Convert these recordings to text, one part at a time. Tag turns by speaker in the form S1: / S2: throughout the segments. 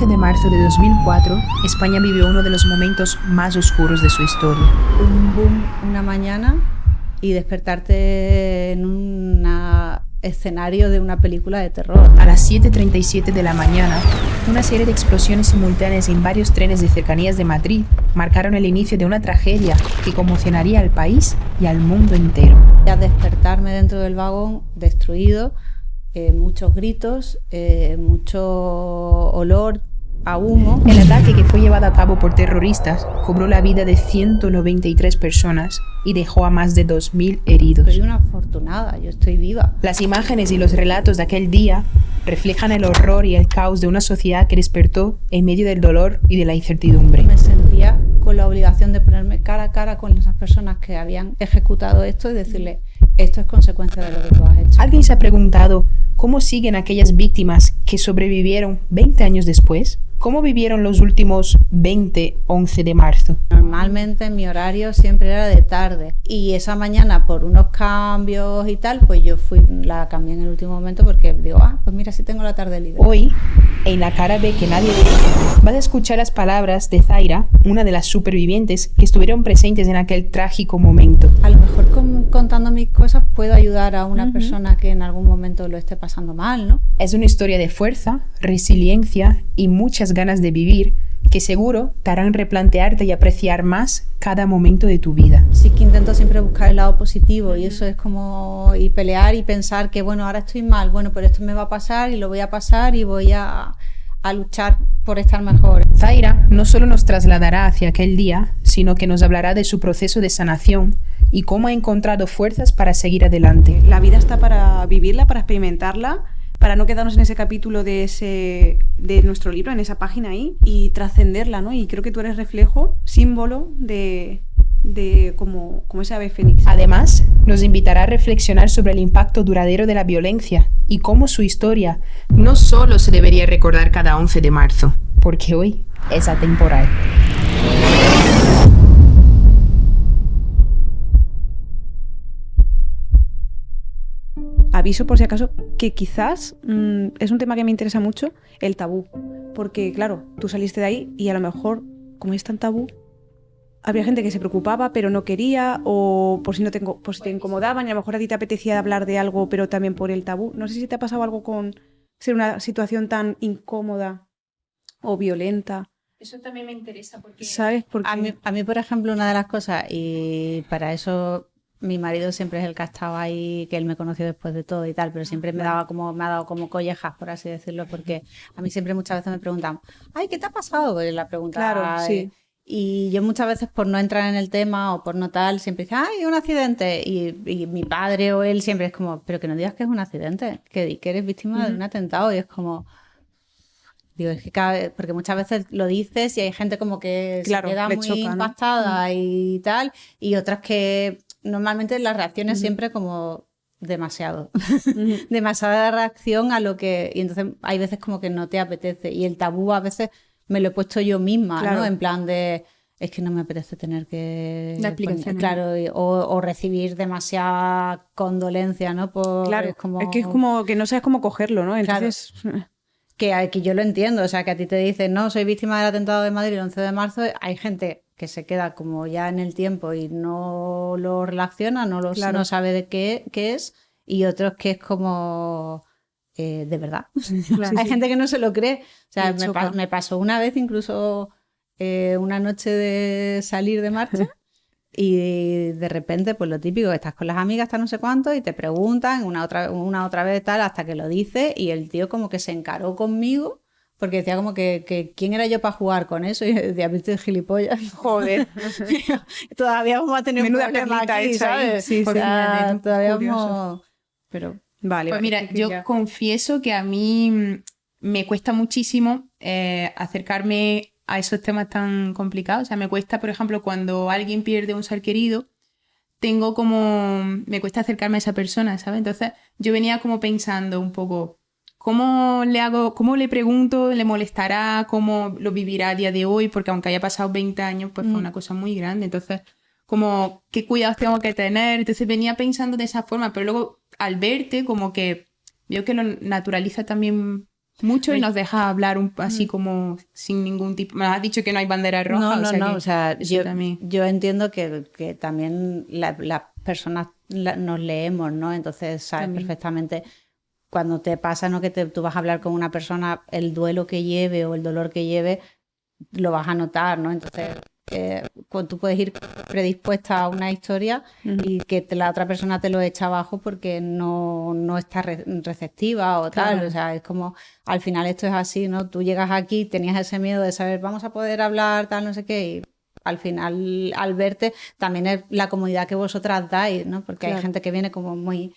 S1: 11 de marzo de 2004, España vivió uno de los momentos más oscuros de su historia.
S2: Un boom una mañana y despertarte en un escenario de una película de terror.
S1: A las 7:37 de la mañana, una serie de explosiones simultáneas en varios trenes de cercanías de Madrid marcaron el inicio de una tragedia que conmocionaría al país y al mundo entero.
S2: A despertarme dentro del vagón destruido, muchos gritos, mucho olor a humo.
S1: El ataque, que fue llevado a cabo por terroristas, cobró la vida de 193 personas y dejó a más de 2.000 heridos.
S2: Soy una afortunada, yo estoy viva.
S1: Las imágenes y los relatos de aquel día reflejan el horror y el caos de una sociedad que despertó en medio del dolor y de la incertidumbre.
S2: Me sentía con la obligación de ponerme cara a cara con esas personas que habían ejecutado esto y decirle: esto es consecuencia de lo que tú has hecho.
S1: ¿Alguien se ha preguntado cómo siguen aquellas víctimas que sobrevivieron 20 años después? ¿Cómo vivieron los últimos 11 de marzo?
S2: Normalmente mi horario siempre era de tarde y esa mañana, por unos cambios y tal, pues yo la cambié en el último momento porque digo, pues mira, sí tengo la tarde libre.
S1: Hoy, en La Cara B que nadie ve, vas a escuchar las palabras de Zaira, una de las supervivientes que estuvieron presentes en aquel trágico momento.
S2: A lo mejor contando mis cosas puedo ayudar a una persona que en algún momento lo esté pasando mal, ¿no?
S1: Es una historia de fuerza, resiliencia y muchas ganas de vivir que seguro te harán replantearte y apreciar más cada momento de tu vida.
S2: Sí que intento siempre buscar el lado positivo y eso es como y pelear y pensar que bueno, ahora estoy mal, bueno, pero esto me va a pasar y lo voy a pasar y voy a luchar por estar mejor.
S1: Zaira no solo nos trasladará hacia aquel día, sino que nos hablará de su proceso de sanación y cómo ha encontrado fuerzas para seguir adelante.
S3: La vida está para vivirla, para experimentarla, para no quedarnos en ese capítulo de nuestro libro, en esa página ahí, y trascenderla, ¿no? Y creo que tú eres reflejo, símbolo de como ese ave fénix.
S1: Además, nos invitará a reflexionar sobre el impacto duradero de la violencia y cómo su historia no solo se debería recordar cada 11 de marzo, porque hoy es atemporal.
S3: Aviso por si acaso que quizás es un tema que me interesa mucho, el tabú. Porque claro, tú saliste de ahí y a lo mejor, como es tan tabú, habría gente que se preocupaba pero no quería, o por si te incomodaban y a lo mejor a ti te apetecía hablar de algo pero también por el tabú. No sé si te ha pasado algo con ser una situación tan incómoda o violenta.
S1: Eso también me interesa porque...
S3: ¿Sabes? Porque
S2: A mí, por ejemplo, una de las cosas, y para eso mi marido siempre es el que ha estado ahí, que él me conoció después de todo y tal, pero siempre me ha dado como collejas, por así decirlo, porque a mí siempre muchas veces me preguntan, ay, ¿qué te ha pasado? Pues la pregunta,
S3: claro, sí.
S2: Y yo muchas veces, por no entrar en el tema o por no tal, siempre dice, ay, un accidente. Y mi padre o él siempre es como, pero que no digas que es un accidente, que eres víctima de un atentado. Y es como, digo, es que porque muchas veces lo dices y hay gente como que
S3: claro,
S2: se queda muy
S3: choca,
S2: impactada,
S3: ¿no?
S2: y tal, y otras que normalmente las reacciones siempre como demasiado. Demasiada reacción a lo que... Y entonces hay veces como que no te apetece. Y el tabú a veces me lo he puesto yo misma,
S3: claro.
S2: ¿no? En plan de... Es que no me apetece tener que...
S3: La explicación.
S2: Claro, o recibir demasiada condolencia, ¿no?
S3: Claro,
S2: es como
S3: que no sabes cómo cogerlo, ¿no? Entonces...
S2: Claro. Que yo lo entiendo, o sea, que a ti te dicen, no, soy víctima del atentado de Madrid el 11 de marzo, hay gente que se queda como ya en el tiempo y no lo relaciona, no sabe de qué es, y otros que es como... de verdad. Claro. Hay gente que no se lo cree. O sea, me pasó una vez incluso una noche de salir de marcha y de repente, pues lo típico, estás con las amigas hasta no sé cuánto y te preguntan una otra vez tal hasta que lo dices, y el tío como que se encaró conmigo porque decía como que quién era yo para jugar con eso, y decía, viste, gilipollas.
S3: Joder.
S2: Todavía vamos a tener
S3: menuda
S2: un problema aquí,
S3: ¿sabes? Sí,
S2: o sea,
S3: sí,
S2: todavía
S3: curioso.
S2: vamos... Pero...
S3: Vale.
S1: Pues mira, yo confieso que a mí me cuesta muchísimo acercarme a esos temas tan complicados. O sea, me cuesta, por ejemplo, cuando alguien pierde un ser querido, me cuesta acercarme a esa persona, ¿sabes? Entonces yo venía como pensando un poco, ¿cómo le pregunto? ¿Le molestará? ¿Cómo lo vivirá a día de hoy? Porque aunque haya pasado 20 años, pues fue una cosa muy grande. Entonces, como, ¿qué cuidados tengo que tener? Entonces venía pensando de esa forma, pero luego al verte, como que veo que lo naturaliza también mucho y nos dejas hablar así como sin ningún tipo... Me has dicho que no hay bandera roja.
S2: O sea, yo entiendo que también las personas nos leemos, ¿no? Entonces sabes perfectamente cuando te pasa, ¿no? Que tú vas a hablar con una persona, el duelo que lleve o el dolor que lleve, lo vas a notar, ¿no? Entonces... tú puedes ir predispuesta a una historia y que la otra persona te lo echa abajo porque no está receptiva o tal. O sea, es como, al final esto es así, ¿no? Tú llegas aquí, tenías ese miedo de saber, vamos a poder hablar, tal, no sé qué, y al final, al verte, también es la comodidad que vosotras dais, ¿no? Porque hay gente que viene como muy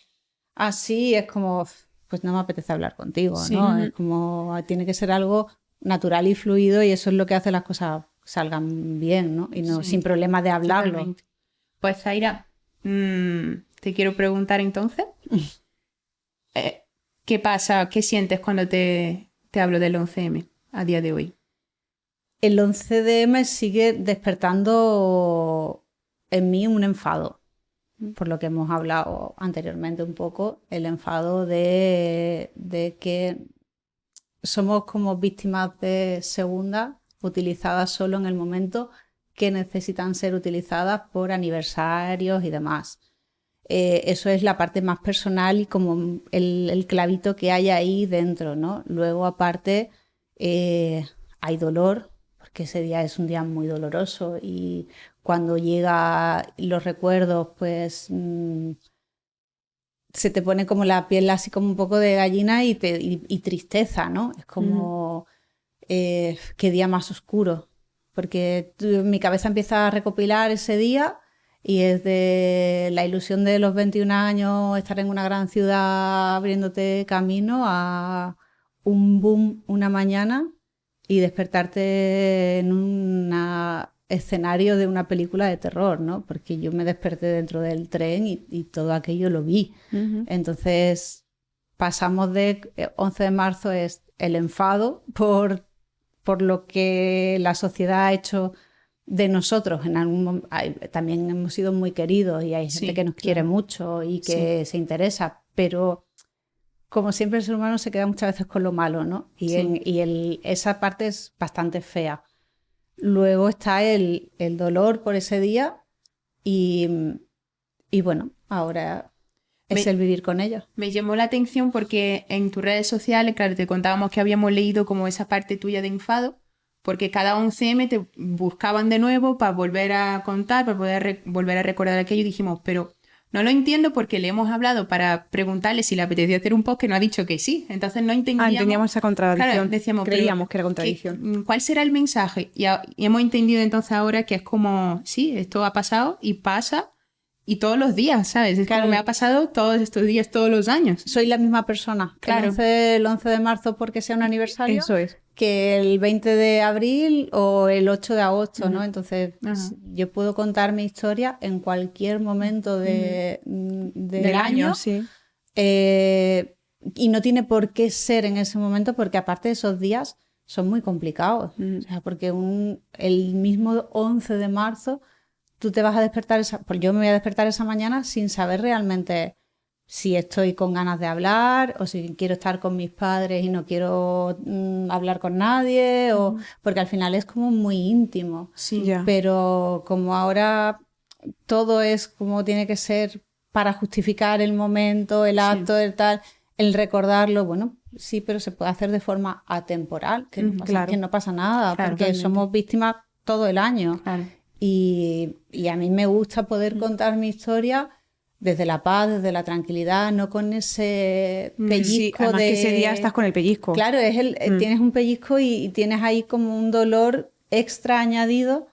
S2: así, es como, pues no me apetece hablar contigo, ¿no? Es como, tiene que ser algo natural y fluido y eso es lo que hace las cosas salgan bien, ¿no? Y no sin problema de hablarlo.
S1: Totalmente. Pues Zaira, te quiero preguntar entonces, ¿qué pasa, qué sientes cuando te hablo del 11M a día de hoy?
S2: El 11M sigue despertando en mí un enfado, por lo que hemos hablado anteriormente un poco, el enfado de que somos como víctimas de segunda, utilizadas solo en el momento que necesitan ser utilizadas por aniversarios y demás. Eso es la parte más personal y como el clavito que hay ahí dentro, ¿no? Luego, aparte, hay dolor, porque ese día es un día muy doloroso y cuando llegan los recuerdos, pues se te pone como la piel así como un poco de gallina y tristeza, ¿no? Es como... qué día más oscuro, porque mi cabeza empieza a recopilar ese día y es de la ilusión de los 21 años, estar en una gran ciudad abriéndote camino, a un boom una mañana y despertarte en un escenario de una película de terror, ¿no? Porque yo me desperté dentro del tren y todo aquello lo vi. Entonces pasamos de 11 de marzo es el enfado por lo que la sociedad ha hecho de nosotros. También hemos sido muy queridos y hay gente que nos quiere mucho y que se interesa, pero como siempre el ser humano se queda muchas veces con lo malo, ¿no? Esa parte es bastante fea. Luego está el dolor por ese día y bueno, ahora... es el vivir con ellos.
S1: Me llamó la atención porque en tus redes sociales, claro, te contábamos que habíamos leído como esa parte tuya de enfado, porque cada 11M te buscaban de nuevo para volver a contar, para poder volver a recordar aquello y dijimos, pero no lo entiendo porque le hemos hablado para preguntarle si le apetecía hacer un post que no ha dicho que sí. Entonces no entendíamos...
S3: entendíamos esa contradicción.
S1: Claro, decíamos,
S3: creíamos que era contradicción.
S1: ¿Cuál será el mensaje? Y hemos entendido entonces ahora que es como, sí, esto ha pasado y pasa... Y todos los días, ¿sabes? Es como me ha pasado todos estos días, todos los años.
S2: Soy la misma persona.
S1: Claro.
S2: El 11 de marzo porque sea un aniversario.
S3: Eso es.
S2: Que el 20 de abril o el 8 de agosto, ¿no? Entonces, yo puedo contar mi historia en cualquier momento del año.
S3: Sí.
S2: Y no tiene por qué ser en ese momento porque aparte de esos días son muy complicados. O sea, porque el mismo 11 de marzo... tú te vas a despertar, pues yo me voy a despertar esa mañana sin saber realmente si estoy con ganas de hablar o si quiero estar con mis padres y no quiero hablar con nadie, porque al final es como muy íntimo.
S1: Sí,
S2: pero como ahora todo es como tiene que ser para justificar el momento, el acto, el tal, el recordarlo, bueno, sí, pero se puede hacer de forma atemporal, que no pasa nada, porque realmente somos víctimas todo el año.
S1: Claro.
S2: Y a mí me gusta poder contar mi historia desde la paz, desde la tranquilidad, no con ese pellizco
S3: además que ese día estás con el pellizco.
S2: Claro, tienes un pellizco y tienes ahí como un dolor extra añadido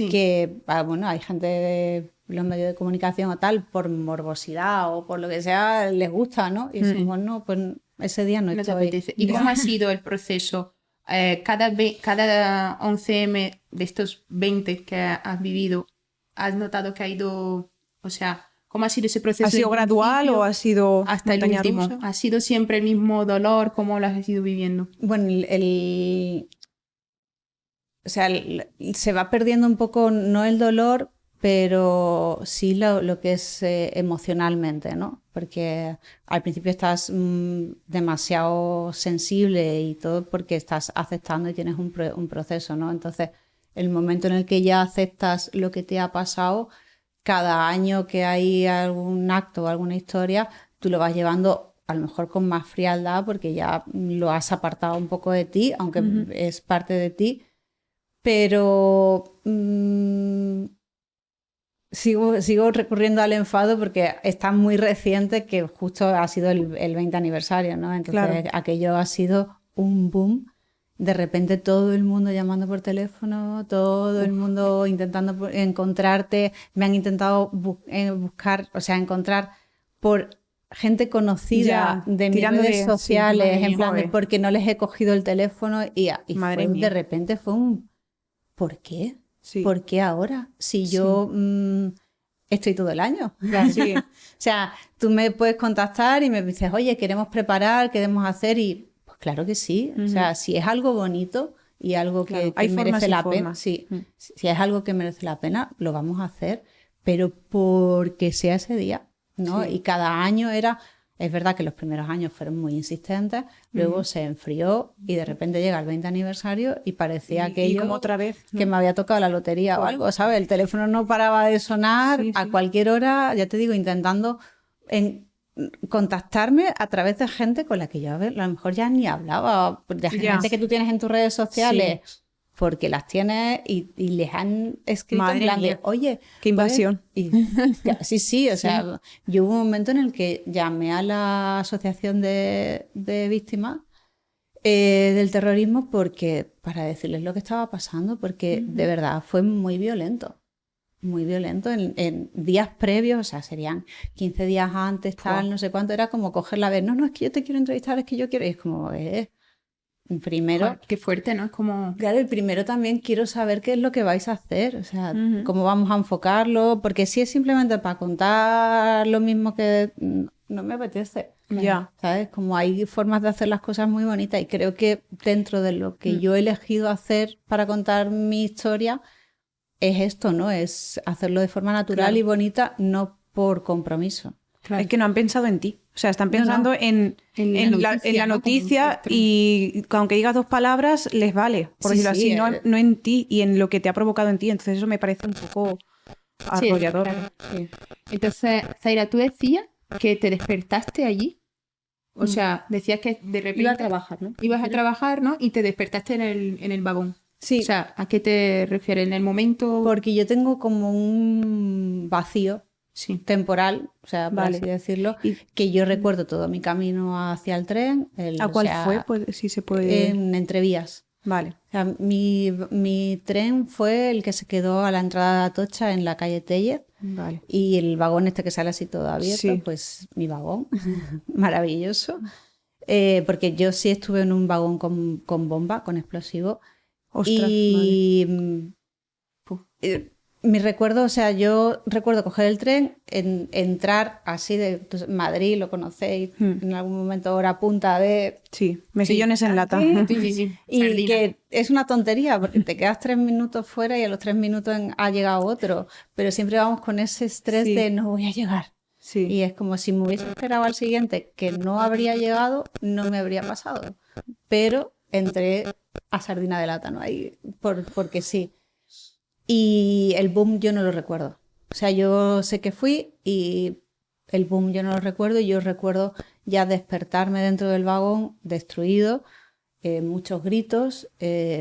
S2: que, bueno, hay gente de los medios de comunicación o tal, por morbosidad o por lo que sea, les gusta, ¿no? Y decimos, no, pues ese día no estoy.
S1: ¿Y cómo ha sido el proceso? Cada 11M de estos 20 que has vivido, ¿has notado que ha ido, o sea, cómo ha sido ese proceso?
S3: ¿Ha sido gradual o ha sido
S1: hasta el último? ¿Ha sido siempre el mismo dolor? ¿Cómo lo has ido viviendo?
S2: Bueno, o sea, se va perdiendo un poco, no el dolor, pero sí lo que es emocionalmente, ¿no? Porque al principio estás demasiado sensible y todo porque estás aceptando y tienes un proceso, ¿no? Entonces, el momento en el que ya aceptas lo que te ha pasado, cada año que hay algún acto o alguna historia, tú lo vas llevando a lo mejor con más frialdad porque ya lo has apartado un poco de ti, aunque es parte de ti, pero sigo recurriendo al enfado porque está muy reciente, que justo ha sido el 20 aniversario, ¿no? Entonces aquello ha sido un boom. De repente todo el mundo llamando por teléfono, todo el mundo intentando encontrarte, me han intentado buscar, o sea, encontrar por gente conocida de mis redes sociales, en plan de porque no les he cogido el teléfono y de repente fue un ¿por qué? Sí. ¿Por qué ahora? Si yo estoy todo el año. Sí. O sea, tú me puedes contactar y me dices, oye, queremos preparar, queremos hacer y pues claro que sí. O sea, si es algo bonito y algo que merece la pena, sí. Si es algo que merece la pena, lo vamos a hacer, pero porque sea ese día, ¿no? Sí. Y cada año es verdad que los primeros años fueron muy insistentes, luego se enfrió y de repente llega el 20 aniversario y parecía aquello
S3: como otra vez, ¿no?
S2: Que me había tocado la lotería o algo, ¿sabes? El teléfono no paraba de sonar a cualquier hora, ya te digo, intentando contactarme a través de gente con la que yo a lo mejor ya ni hablaba, de gente que tú tienes en tus redes sociales. Sí. Porque las tienes y les han escrito en plan de, oye...
S3: ¡Qué invasión!
S2: Sí, o sea, yo hubo un momento en el que llamé a la asociación de víctimas del terrorismo para decirles lo que estaba pasando, porque de verdad fue muy violento. Muy violento en días previos, o sea, serían 15 días antes, tal, no sé cuánto, era como cogerla a ver, no, es que yo te quiero entrevistar, es que yo quiero... Y es como, primero,
S1: joder, qué fuerte, ¿no? Es como...
S2: Claro, el primero también quiero saber qué es lo que vais a hacer, o sea, cómo vamos a enfocarlo, porque si es simplemente para contar lo mismo que no me apetece.
S3: Ya.
S2: ¿Sabes? Como hay formas de hacer las cosas muy bonitas y creo que dentro de lo que yo he elegido hacer para contar mi historia es esto, ¿no? Es hacerlo de forma natural y bonita, no por compromiso.
S3: Claro. Es que no han pensado en ti. O sea, están pensando en la noticia y aunque digas 2 palabras, les vale, por decirlo así, no en ti y en lo que te ha provocado en ti. Entonces eso me parece un poco arrollador.
S1: Claro. Sí. Entonces, Zaira, tú decías que te despertaste allí. O sea, decías que de repente...
S2: Iba a trabajar, ¿no?
S1: Ibas a trabajar, ¿no? Y te despertaste en el vagón.
S2: Sí.
S1: O sea, ¿a qué te refieres? ¿En el momento...?
S2: Porque yo tengo como un vacío temporal, o sea, por así decirlo, que yo recuerdo todo mi camino hacia el tren.
S3: ¿A cuál fue? Pues, si se puede...
S2: En Entrevías.
S3: Vale.
S2: O sea, mi tren fue el que se quedó a la entrada de Atocha en la calle Tellez.
S3: Vale.
S2: Y el vagón este que sale así todo abierto, pues mi vagón, maravilloso. Porque yo sí estuve en un vagón con bomba, con explosivo.
S3: Ostras,
S2: y mi recuerdo, o sea, yo recuerdo coger el tren, entrar así de Madrid, lo conocéis, en algún momento hora punta de...
S3: Sí, mejillones en lata.
S1: Sí.
S2: Y Sardina. Que es una tontería, porque te quedas 3 minutos fuera y a los 3 minutos ha llegado otro, pero siempre vamos con ese estrés de no voy a llegar. Sí. Y es como si me hubiese esperado al siguiente, que no habría llegado, no me habría pasado. Pero entré a sardina de lata, ¿no? Ahí, porque sí. Y el boom yo no lo recuerdo. O sea, yo sé que fui y el boom yo no lo recuerdo. Y yo recuerdo ya despertarme dentro del vagón destruido, muchos gritos,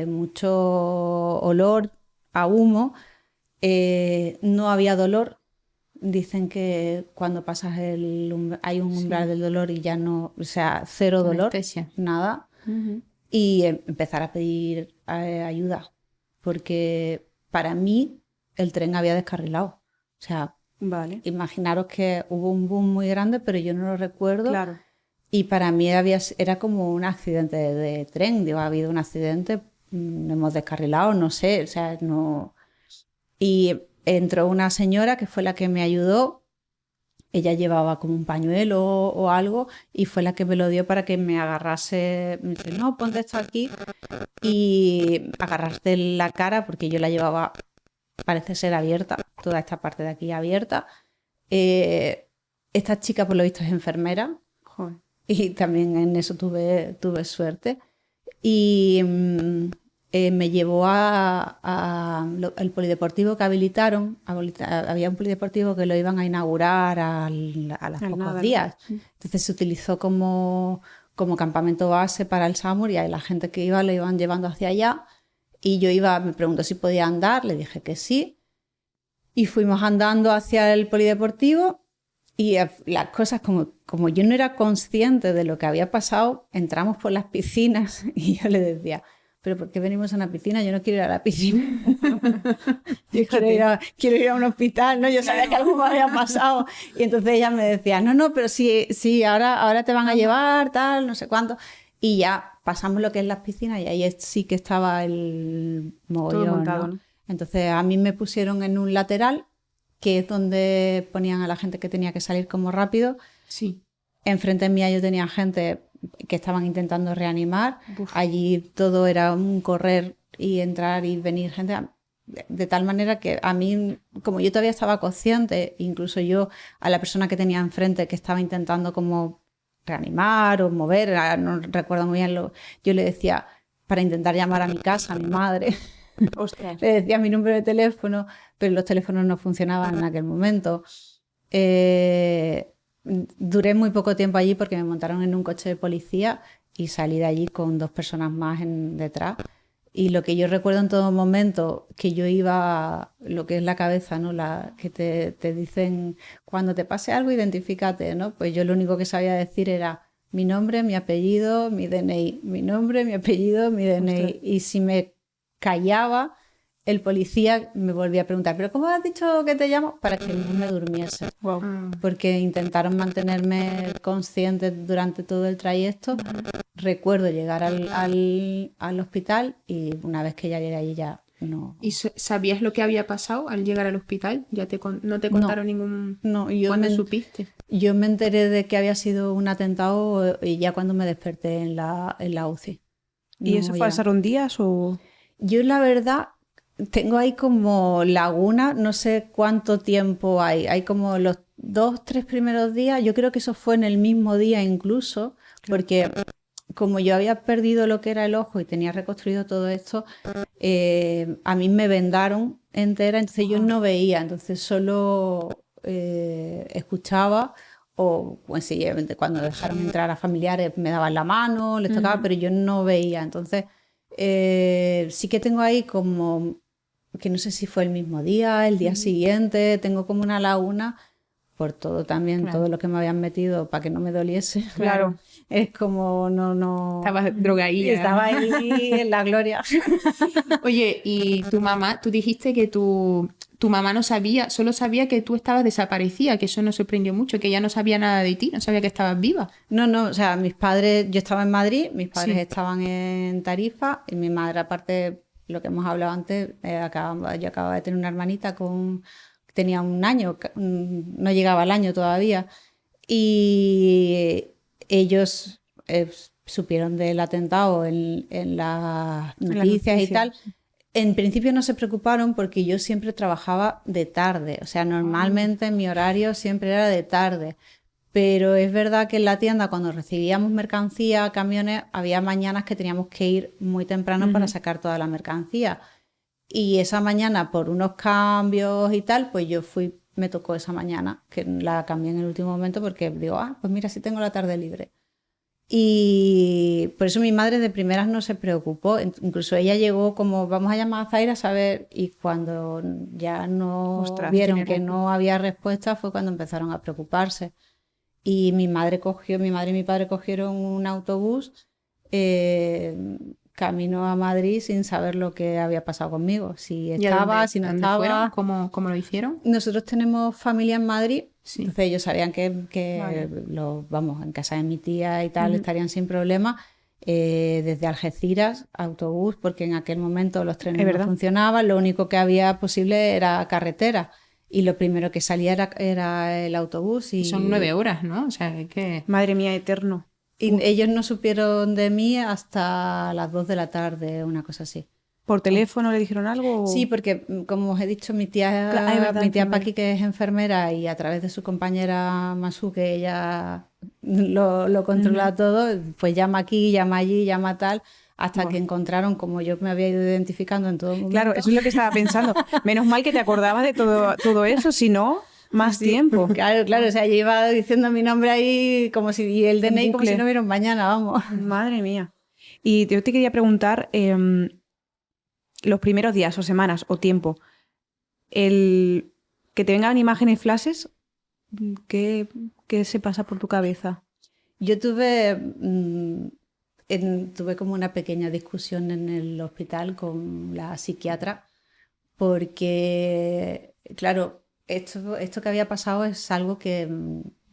S2: mucho olor a humo. No había dolor. Dicen que cuando pasas hay un umbral del dolor y ya no, o sea, cero dolor, nada. Y empezar a pedir ayuda. Porque... para mí, el tren había descarrilado. O sea, imaginaros que hubo un boom muy grande, pero yo no lo recuerdo.
S3: Claro.
S2: Y para mí era como un accidente de tren. Digo, ha habido un accidente, hemos descarrilado, no sé. O sea, no... Y entró una señora que fue la que me ayudó. Ella llevaba como un pañuelo o algo y fue la que me lo dio para que me agarrase. Me dice, no, ponte esto aquí y agarrarte la cara porque yo la llevaba, parece ser abierta. toda esta parte de aquí abierta. Esta chica, por lo visto, es enfermera.
S3: Joder.
S2: Y también en eso tuve suerte. Y me llevó al polideportivo que habilitaron. Había un polideportivo que lo iban a inaugurar a los pocos días. Entonces se utilizó como campamento base para el SAMUR y la gente que iba lo iban llevando hacia allá. Y yo me preguntó si podía andar, le dije que sí. Y fuimos andando hacia el polideportivo y las cosas, como yo no era consciente de lo que había pasado, entramos por las piscinas y yo le decía, ¿pero por qué venimos a una piscina? Yo no quiero ir a la piscina. Yo quiero ir a un hospital, ¿no? Yo sabía que algo me había pasado. Y entonces ella me decía, no, pero sí, ahora te van a llevar, tal, no sé cuánto. Y ya pasamos lo que es las piscinas y ahí sí que estaba el mogollón, todo montado, ¿no? Entonces a mí me pusieron en un lateral, que es donde ponían a la gente que tenía que salir como rápido.
S1: Sí.
S2: Enfrente mía yo tenía gente que estaban intentando reanimar.
S1: Uf.
S2: Allí todo era un correr y entrar y venir gente. De tal manera que a mí, como yo todavía estaba consciente, incluso yo a la persona que tenía enfrente que estaba intentando como reanimar o mover, no recuerdo muy bien, yo le decía, para intentar llamar a mi casa, a mi madre,
S3: Ostras.
S2: le decía mi número de teléfono, pero los teléfonos no funcionaban en aquel momento. Duré muy poco tiempo allí porque me montaron en un coche de policía y salí de allí con 2 personas más detrás. Y lo que yo recuerdo en todo momento, que yo iba, lo que es la cabeza, ¿no? Que te dicen, cuando te pase algo, identifícate, ¿no? Pues yo lo único que sabía decir era mi nombre, mi apellido, mi DNI. Mi nombre, mi apellido, mi DNI. Usted. Y si me callaba, el policía me volvía a preguntar, ¿pero cómo has dicho que te llamo? Para que no me durmiese.
S3: Wow.
S2: Porque intentaron mantenerme consciente durante todo el trayecto. Recuerdo llegar al hospital y una vez que ya llegué allí ya no...
S1: ¿Y sabías lo que había pasado al llegar al hospital? ¿No te contaron ningún...?
S2: No,
S1: ¿Cuándo supiste?
S2: Yo me enteré de que había sido un atentado y ya cuando me desperté en la UCI.
S3: ¿Y eso pasaron días o...?
S2: Yo la verdad... Tengo ahí como laguna, no sé cuánto tiempo hay. Hay como los 2-3 primeros días. Yo creo que eso fue en el mismo día incluso, porque como yo había perdido lo que era el ojo y tenía reconstruido todo esto, a mí me vendaron entera, entonces yo no veía, entonces solo escuchaba o pues, sí, cuando dejaron entrar a familiares me daban la mano, les tocaba, pero yo no veía. Entonces sí que tengo ahí como... que no sé si fue el mismo día, el día siguiente, tengo como una laguna por todo también, claro. Todo lo que me habían metido para que no me doliese.
S3: Claro.
S2: Es como no...
S1: Estabas drogadilla.
S2: Estaba ahí en la gloria.
S1: Oye, y tu mamá, tú dijiste que tu mamá no sabía, solo sabía que tú estabas desaparecida, que eso nos sorprendió mucho, que ella no sabía nada de ti, no sabía que estabas viva.
S2: No, o sea, mis padres, yo estaba en Madrid, mis padres estaban en Tarifa y mi madre, aparte... Lo que hemos hablado antes, yo acababa de tener una hermanita tenía un año, no llegaba al año todavía, y ellos supieron del atentado en las noticias y tal. En principio no se preocuparon porque yo siempre trabajaba de tarde, o sea, normalmente mi horario siempre era de tarde. Pero es verdad que en la tienda, cuando recibíamos mercancía, camiones, había mañanas que teníamos que ir muy temprano para sacar toda la mercancía. Y esa mañana, por unos cambios y tal, pues me tocó esa mañana, que la cambié en el último momento porque digo, pues mira, sí tengo la tarde libre. Y por eso mi madre de primeras no se preocupó. Incluso ella llegó como, vamos a llamar a Zaira a saber, y cuando ya no vieron que no había respuesta fue cuando empezaron a preocuparse. Y mi madre y mi padre cogieron un autobús camino a Madrid sin saber lo que había pasado conmigo. Si estaba, si no estaba.
S1: ¿Cómo lo hicieron?
S2: Nosotros tenemos familia en Madrid,
S1: sí.
S2: Entonces ellos sabían que en casa de mi tía y tal estarían sin problema. Desde Algeciras, autobús, porque en aquel momento los trenes no funcionaban, lo único que había posible era carretera. Y lo primero que salía era el autobús. Y
S1: son 9 horas, ¿no? O sea, que...
S3: Madre mía, eterno.
S2: Y ellos no supieron de mí hasta las 2 de la tarde, una cosa así.
S3: ¿Por teléfono le dijeron algo? O...
S2: Sí, porque como os he dicho, mi tía,
S3: verdad,
S2: mi tía
S3: enfermera.
S2: Paqui, que es enfermera, y a través de su compañera Masu, que ella lo controla todo, pues llama aquí, llama allí, llama tal, hasta
S3: Buah.
S2: que encontraron, como yo me había ido identificando en todo momento.
S3: Claro, eso es lo que estaba pensando. Menos mal que te acordabas de todo eso, si no, más tiempo.
S2: Claro, o sea, yo iba diciendo mi nombre ahí como si, y el
S3: En
S2: DNI como
S3: bucle.
S2: si no hubiera un mañana, vamos.
S3: Madre mía. Y yo te quería preguntar, los primeros días o semanas o tiempo, el que te vengan imágenes flashes, ¿qué se pasa por tu cabeza?
S2: Yo tuve, tuve como una pequeña discusión en el hospital con la psiquiatra, porque, claro, esto que había pasado es algo que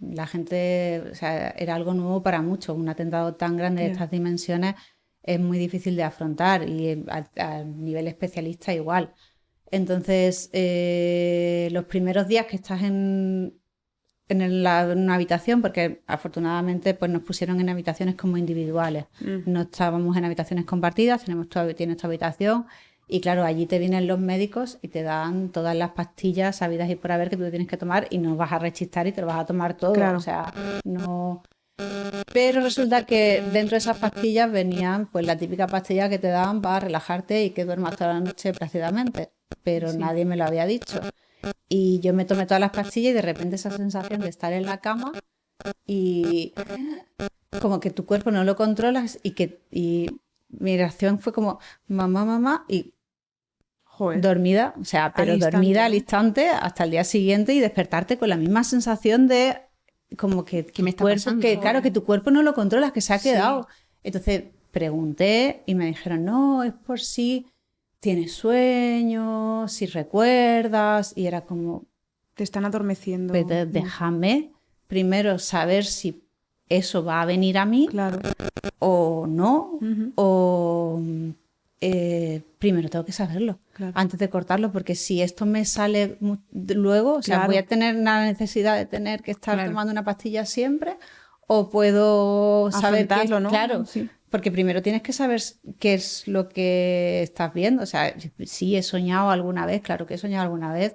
S2: la gente, o sea, era algo nuevo para muchos. Un atentado tan grande de
S3: Ya.
S2: estas dimensiones es muy difícil de afrontar y a nivel especialista igual. Entonces, los primeros días que estás en una habitación, porque afortunadamente pues nos pusieron en habitaciones como individuales. No estábamos en habitaciones compartidas, tienes tu habitación y claro, allí te vienen los médicos y te dan todas las pastillas sabidas y por haber que tú tienes que tomar y no vas a rechistar y te lo vas a tomar todo.
S3: Claro.
S2: O sea, no... Pero resulta que dentro de esas pastillas venían pues la típica pastilla que te dan para relajarte y que duermas toda la noche plácidamente, pero
S3: Sí.
S2: nadie me lo había dicho. Y yo me tomé todas las pastillas y de repente esa sensación de estar en la cama y como que tu cuerpo no lo controlas y mi reacción fue como mamá, mamá y
S3: Joder.
S2: dormida, o sea, pero
S3: instante,
S2: dormida
S3: ¿no?
S2: al instante hasta el día siguiente y despertarte con la misma sensación de como que
S1: ¿Qué me
S2: tu
S1: está
S2: cuerpo,
S1: pasando?
S2: que claro, que tu cuerpo no lo controlas, que se ha
S3: Sí.
S2: quedado. Entonces pregunté y me dijeron, no, es por si tienes sueño, si recuerdas, y era como,
S3: Te están adormeciendo.
S2: déjame primero saber si eso va a venir a mí
S3: Claro.
S2: o no,
S3: Ujú.
S2: o primero tengo que saberlo
S3: Claro.
S2: antes de cortarlo, porque si esto me sale luego, o sea,
S3: Claro.
S2: voy a tener la necesidad de tener que estar
S3: Claro.
S2: tomando una pastilla siempre, o puedo saber que,
S3: Afrontarlo, ¿no?
S2: claro,
S3: Sí.
S2: porque primero tienes que saber qué es lo que estás viendo. O sea, sí he soñado alguna vez, claro que he soñado alguna vez,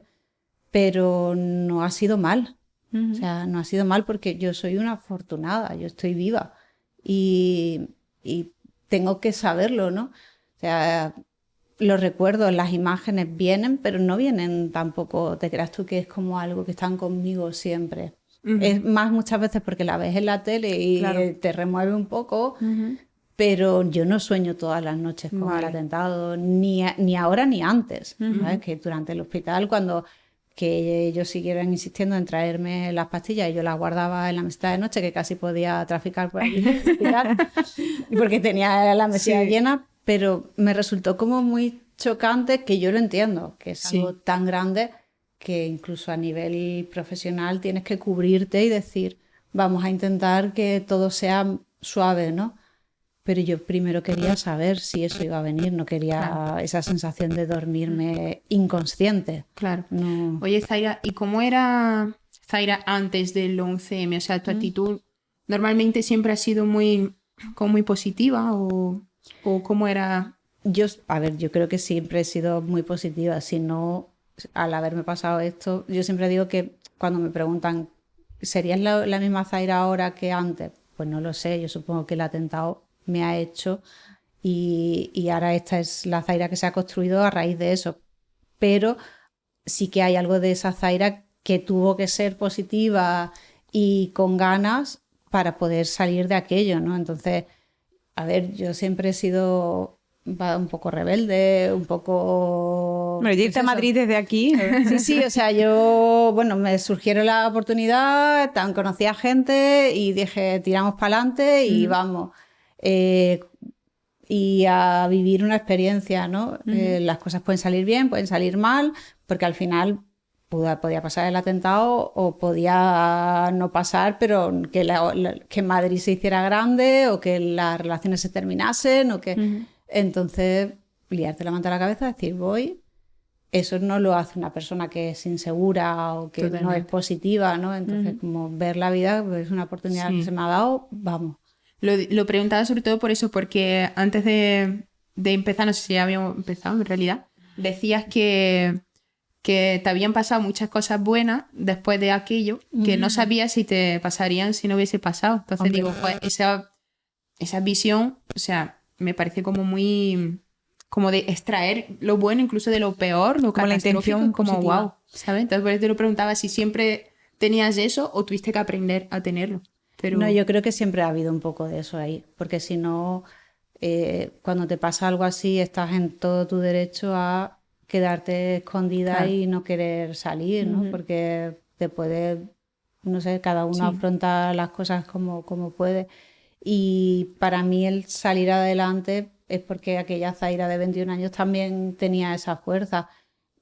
S2: pero no ha sido mal.
S3: Ujú.
S2: O sea, no ha sido mal porque yo soy una afortunada, yo estoy viva y tengo que saberlo, ¿no? O sea, los recuerdos, las imágenes vienen, pero no vienen tampoco, te creas tú que es como algo que están conmigo siempre. Es más muchas veces porque la ves en la tele y
S3: Claro.
S2: te remueve un poco,
S3: Ujú.
S2: pero yo no sueño todas las noches con el
S3: Vale.
S2: atentado, ni ahora ni antes. ¿Sabes? Que durante el hospital, cuando que ellos siguieran insistiendo en traerme las pastillas y yo las guardaba en la mesita de noche, que casi podía traficar por allí en el hospital, porque tenía la mesita
S3: Sí.
S2: llena, pero me resultó como muy chocante, que yo lo entiendo, que es
S1: Sí.
S2: algo tan grande que incluso a nivel profesional tienes que cubrirte y decir, vamos a intentar que todo sea suave, ¿no? Pero yo primero quería saber si eso iba a venir, no quería
S1: Claro.
S2: esa sensación de dormirme inconsciente.
S1: Claro.
S2: No.
S1: Oye, Zaira, ¿y cómo era Zaira antes del 11M? O sea, tu actitud normalmente siempre ha sido como muy positiva o cómo era.
S2: A ver, yo creo que siempre he sido muy positiva, si no, al haberme pasado esto, yo siempre digo que cuando me preguntan, ¿serías la misma Zaira ahora que antes? Pues no lo sé, yo supongo que el atentado me ha hecho y ahora esta es la Zaira que se ha construido a raíz de eso. Pero sí que hay algo de esa Zaira que tuvo que ser positiva y con ganas para poder salir de aquello, ¿no? Entonces, a ver, yo siempre he sido un poco rebelde, un poco...
S3: Bueno, irte a Madrid desde aquí.
S2: Sí, o sea, yo, bueno, me surgieron la oportunidad, conocí a gente y dije, tiramos para adelante y vamos. Y a vivir una experiencia, ¿no? Las cosas pueden salir bien, pueden salir mal, porque al final podía pasar el atentado o podía no pasar, pero que Madrid se hiciera grande o que las relaciones se terminasen o que... Entonces, liarte la manta a la cabeza, decir, voy... Eso no lo hace una persona que es insegura o que no es positiva, ¿no? Entonces, como ver la vida, pues, es una oportunidad que se me ha dado, vamos.
S1: Lo preguntaba sobre todo por eso, porque antes de de empezar, no sé si ya habíamos empezado en realidad, decías que te habían pasado muchas cosas buenas después de aquello que no sabías si te pasarían si no hubiese pasado. Entonces
S2: Hombre,
S1: digo, pues esa visión, o sea, me parece como muy... como de extraer lo bueno incluso de lo peor, lo
S3: Como la
S1: catastrófico,
S3: intención
S1: como
S3: positiva.
S1: wow, ¿sabes? Entonces por eso te lo preguntaba si siempre tenías eso o tuviste que aprender a tenerlo. Pero...
S2: No, yo creo que siempre ha habido un poco de eso ahí, porque si no, cuando te pasa algo así, estás en todo tu derecho a quedarte escondida
S1: Claro.
S2: y no querer salir, ¿no? Porque te puede, no sé, cada uno
S1: Sí.
S2: afronta las cosas como puede. Y para mí el salir adelante es porque aquella Zaira de 21 años también tenía esa fuerza.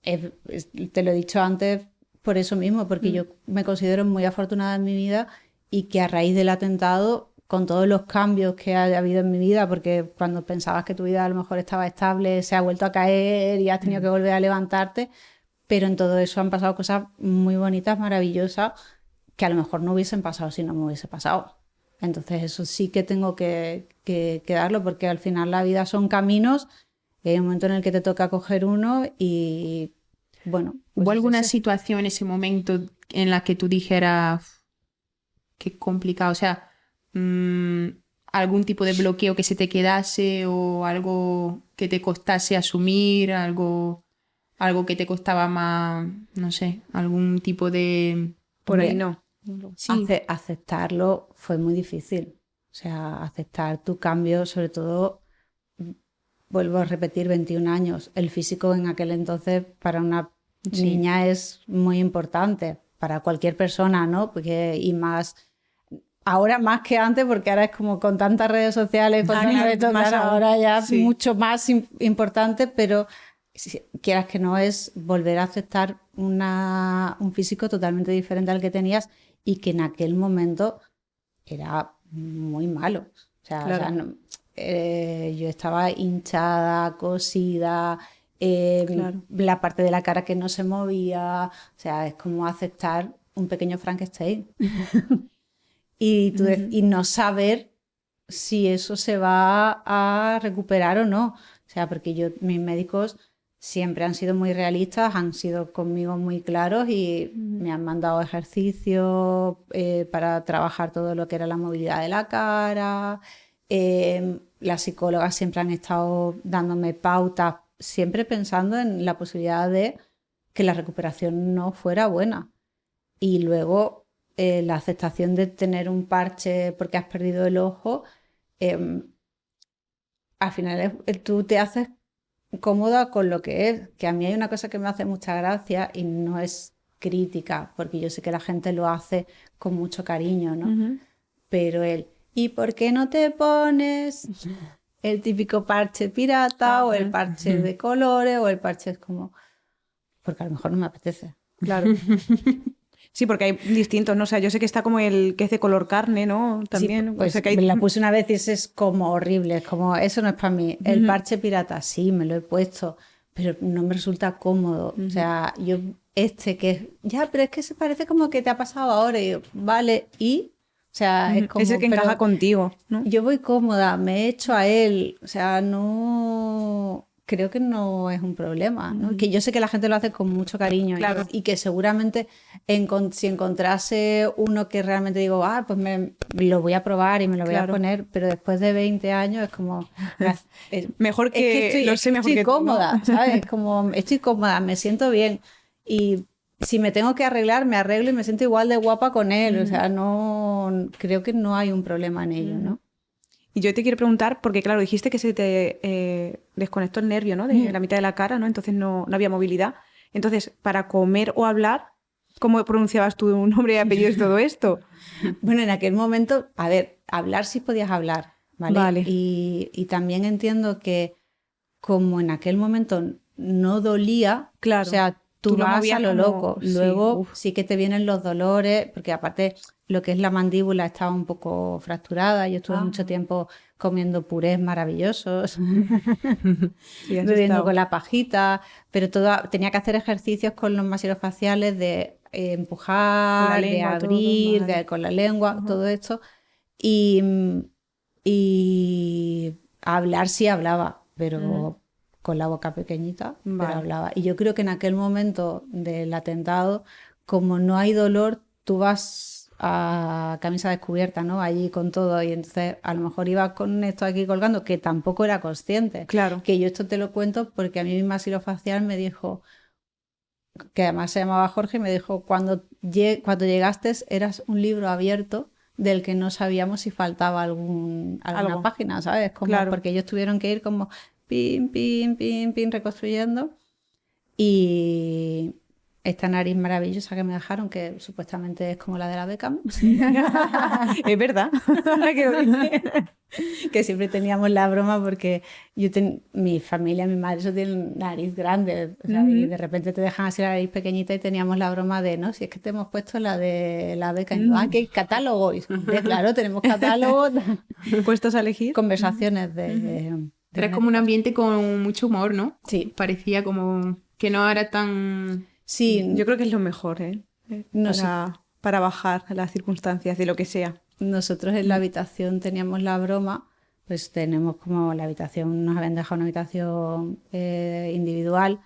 S2: Te lo he dicho antes por eso mismo, porque yo me considero muy afortunada en mi vida y que a raíz del atentado, con todos los cambios que ha habido en mi vida, porque cuando pensabas que tu vida a lo mejor estaba estable, se ha vuelto a caer y has tenido que volver a levantarte, pero en todo eso han pasado cosas muy bonitas, maravillosas, que a lo mejor no hubiesen pasado si no me hubiese pasado. Entonces eso sí que tengo que darlo, porque al final la vida son caminos y hay un momento en el que te toca coger uno y bueno.
S1: ¿Hubo
S2: Pues
S1: alguna
S2: ese.
S1: situación en ese momento en la que tú dijeras qué complicado? O sea, algún tipo de bloqueo que se te quedase o algo que te costase asumir, algo que te costaba más, no sé, algún tipo de...
S3: Por ahí
S2: Hombre,
S3: no.
S1: Sí,
S2: Aceptarlo fue muy difícil. O sea, aceptar tu cambio, sobre todo, vuelvo a repetir, 21 años. El físico en aquel entonces para una niña es muy importante, para cualquier persona, ¿no? Porque, y más, ahora más que antes, porque ahora es como con tantas redes sociales, con tanto esto,
S3: más
S2: claro,
S3: aún.
S2: ahora ya
S3: Sí.
S2: mucho más importante, pero quieras que no es volver a aceptar un físico totalmente diferente al que tenías y que en aquel momento era muy malo.
S3: Claro.
S2: Yo estaba hinchada, cosida,
S3: Claro.
S2: la parte de la cara que no se movía. O sea, es como aceptar un pequeño Frankenstein. Y no saber si eso se va a recuperar o no. O sea, porque mis médicos siempre han sido muy realistas, han sido conmigo muy claros y me han mandado ejercicios para trabajar todo lo que era la movilidad de la cara. Las psicólogas siempre han estado dándome pautas, siempre pensando en la posibilidad de que la recuperación no fuera buena. Y luego la aceptación de tener un parche porque has perdido el ojo, al final tú te haces cómoda con lo que es. Que a mí hay una cosa que me hace mucha gracia y no es crítica, porque yo sé que la gente lo hace con mucho cariño, ¿no? Pero ¿y por qué no te pones el típico parche pirata o el parche de colores o el parche es como... Porque a lo mejor no me apetece.
S3: Claro. Sí, porque hay distintos, ¿no? O sea, yo sé que está como el que es de color carne, ¿no? También.
S2: Sí, pues
S3: o sea, que hay...
S2: me la puse una vez y ese es como horrible, es como, eso no es para mí. El parche pirata, sí, me lo he puesto, pero no me resulta cómodo. O sea, yo, ya, pero es que se parece como que te ha pasado ahora, y yo, vale, o sea, es como...
S3: Es el que encaja
S2: pero
S3: contigo, ¿no?
S2: yo voy cómoda, me he hecho a él, o sea, no... Creo que no es un problema, ¿no? Que yo sé que la gente lo hace con mucho cariño
S3: Claro.
S2: y que seguramente si encontrase uno que realmente digo, pues lo voy a probar y me lo voy a
S3: Claro.
S2: poner, pero después de 20 años es como...
S3: Mejor que lo sé mejor
S2: estoy
S3: que tú, ¿no?
S2: cómoda, ¿sabes? Como estoy cómoda, me siento bien y si me tengo que arreglar, me arreglo y me siento igual de guapa con él, o sea, no... Creo que no hay un problema en ello, ¿no?
S3: Y yo te quiero preguntar, porque claro, dijiste que se te desconectó el nervio, ¿no? De la mitad de la cara, ¿no? Entonces no había movilidad. Entonces, para comer o hablar, ¿cómo pronunciabas tu nombre y apellido y todo esto?
S2: Bueno, en aquel momento, a ver, hablar sí podías hablar, ¿vale?
S3: Vale.
S2: Y también entiendo que como en aquel momento no dolía,
S3: Claro.
S2: o sea, tú
S3: Tú lo
S2: vas
S3: movías
S2: a lo
S3: como-
S2: loco.
S3: sí,
S2: Luego
S3: uf.
S2: sí que te vienen los dolores, porque aparte lo que es la mandíbula estaba un poco fracturada. Yo estuve mucho tiempo comiendo purés maravillosos,
S3: Sí, has
S2: bebiendo
S3: estado.
S2: con la pajita, pero tenía que hacer ejercicios con los maxilofaciales de empujar,
S3: Con la
S2: de
S3: lengua, todo,
S2: abrir,
S3: vale.
S2: con la lengua, todo esto. Y hablar sí hablaba, pero con la boca pequeñita,
S3: Vale.
S2: pero hablaba. Y yo creo que en aquel momento del atentado, como no hay dolor, tú vas a camisa descubierta, ¿no? Allí con todo, y entonces a lo mejor iba con esto aquí colgando, que tampoco era consciente.
S3: Claro.
S2: Que yo esto te lo cuento porque a mí mi masilofacial me dijo, que además se llamaba Jorge, y me dijo, cuando llegaste eras un libro abierto del que no sabíamos si faltaba alguna
S3: Algo.
S2: página, ¿sabes? Como
S3: Claro.
S2: porque ellos tuvieron que ir como pin, pin, pin, pin, reconstruyendo. Y esta nariz maravillosa que me dejaron, que supuestamente es como la de la Beckham,
S3: Es verdad. Ahora que lo dices.
S2: que siempre teníamos la broma porque mi familia, mi madre, eso tiene nariz grande, o sea, y de repente te dejan así la nariz pequeñita y teníamos la broma de, no, si es que te hemos puesto la de la Beckham. Y yo, ah, ¿qué catálogo? Y, claro, tenemos catálogos,
S3: ¿Puestos a elegir?
S2: conversaciones de
S1: Era como un ambiente con mucho humor, ¿no?
S2: Sí.
S1: Parecía como que no era tan...
S2: Sí,
S3: Yo creo que es lo mejor, ¿eh?
S2: No
S3: Para bajar las circunstancias de lo que sea.
S2: nosotros en la habitación teníamos la broma, pues tenemos como la habitación, nos habían dejado una habitación individual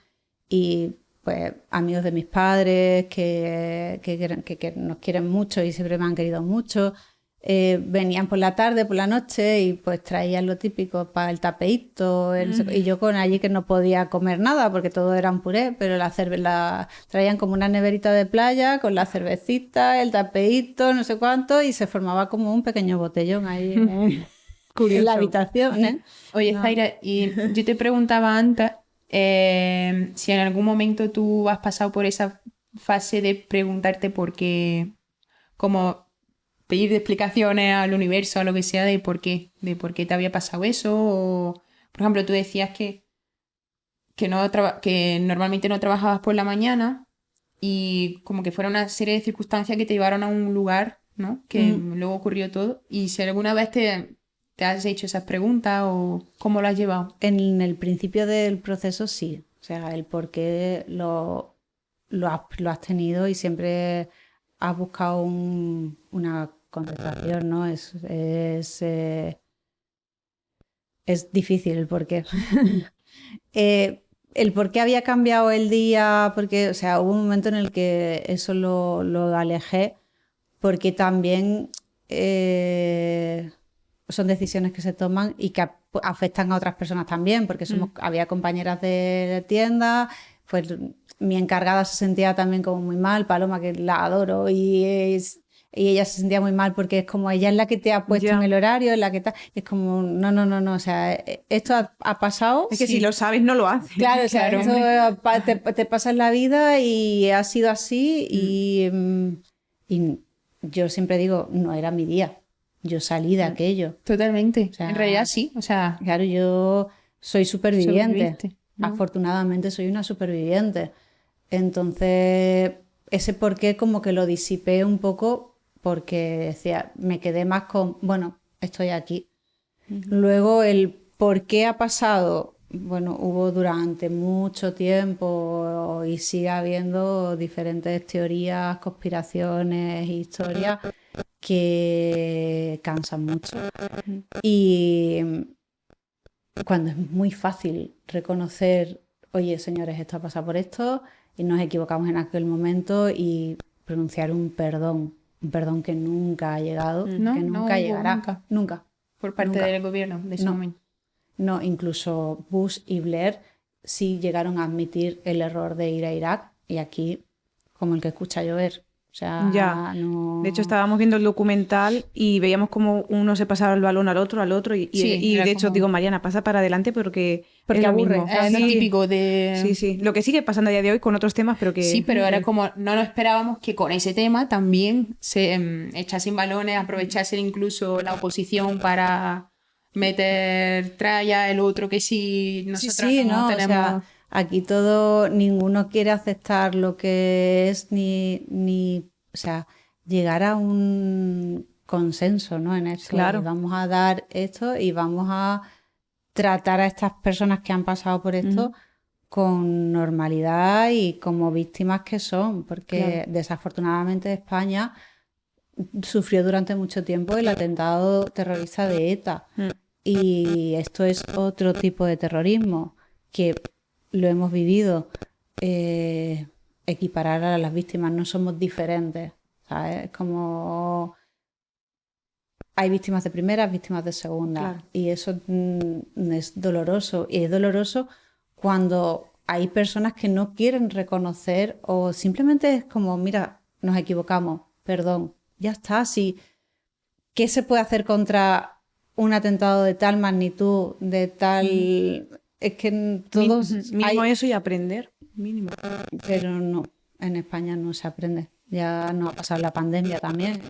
S2: y pues amigos de mis padres que nos quieren mucho y siempre me han querido mucho, venían por la tarde, por la noche y pues traían lo típico para el tapeíto, y yo con allí que no podía comer nada porque todo era un puré, pero traían como una neverita de playa con la cervecita, el tapeíto, no sé cuánto, y se formaba como un pequeño botellón ahí en la habitación, ¿eh?
S1: Oye, Zaira, y yo te preguntaba antes si en algún momento tú has pasado por esa fase de preguntarte por qué, como pedir explicaciones al universo, a lo que sea, de por qué te había pasado eso. O, por ejemplo, tú decías que normalmente no trabajabas por la mañana y como que fuera una serie de circunstancias que te llevaron a un lugar, ¿no? Que luego ocurrió todo. Y si alguna vez te has hecho esas preguntas o cómo lo has llevado.
S2: En el principio del proceso sí, o sea, el por qué lo has tenido y siempre has buscado una contestación, ¿no? Es difícil el por qué. El por qué había cambiado el día, porque, o sea, hubo un momento en el que eso lo alejé, porque también son decisiones que se toman y que afectan a otras personas también, porque había compañeras de tienda, pues mi encargada se sentía también como muy mal, Paloma, que la adoro, y ella se sentía muy mal porque es como ella es la que te ha puesto en el horario, es la que está, es como no, o sea, esto ha pasado.
S3: Es que si lo sabes no lo haces.
S2: Claro, o sea, esto te pasa en la vida y ha sido así y yo siempre digo, no era mi día. Yo salí de aquello.
S1: Totalmente.
S2: O sea,
S1: en realidad sí. O sea,
S2: claro, yo soy superviviente.
S1: sobreviviste, ¿no?
S2: Afortunadamente soy una superviviente. Entonces, ese porqué como que lo disipé un poco porque decía, me quedé más con, bueno, estoy aquí. Luego el por qué ha pasado, bueno, hubo durante mucho tiempo y sigue habiendo diferentes teorías, conspiraciones, historias que cansan mucho. Y cuando es muy fácil reconocer, oye, señores, esto ha pasado por esto y nos equivocamos en aquel momento y pronunciar un perdón que nunca ha llegado,
S1: No,
S2: que
S1: no
S2: nunca
S1: hubo,
S2: llegará. Nunca.
S1: Por parte
S2: Nunca.
S1: del gobierno de ese
S2: No.
S1: momento.
S2: No, incluso Bush y Blair sí llegaron a admitir el error de ir a Irak y aquí, como el que escucha llover. O sea,
S3: Ya.
S2: no...
S3: De hecho, estábamos viendo el documental y veíamos como uno se pasaba el balón al otro y
S1: Sí, era
S3: de hecho
S1: como-
S3: digo, Mariana, pasa para adelante porque
S2: Porque
S3: es lo
S2: aburre.
S3: mismo.
S1: Es lo
S3: Sí,
S1: típico de...
S3: sí. Lo que sigue pasando a día de hoy con otros temas, pero que...
S1: Sí, pero era como, no nos esperábamos que con ese tema también se echasen balones, aprovechasen incluso la oposición para meter tralla, el otro que sí, nosotros
S2: Sí,
S1: no
S2: no,
S1: tenemos...
S2: o sea, aquí ninguno quiere aceptar lo que es ni, o sea, llegar a un consenso, ¿no? En esto.
S3: Claro.
S2: Y vamos a dar esto y vamos a tratar a estas personas que han pasado por esto con normalidad y como víctimas que son, porque desafortunadamente España sufrió durante mucho tiempo el atentado terrorista de ETA. y esto es otro tipo de terrorismo que lo hemos vivido. Equiparar a las víctimas, no somos diferentes, ¿sabes? Es como hay víctimas de primera, víctimas de segunda,
S3: Claro.
S2: y eso es doloroso, y es doloroso cuando hay personas que no quieren reconocer o simplemente es como, mira, nos equivocamos, perdón, ya está, sí. ¿Qué se puede hacer contra un atentado de tal magnitud, de tal... Es que todos...
S3: Mínimo eso y aprender. Mínimo.
S2: Pero no, en España no se aprende. Ya nos ha pasado la pandemia también.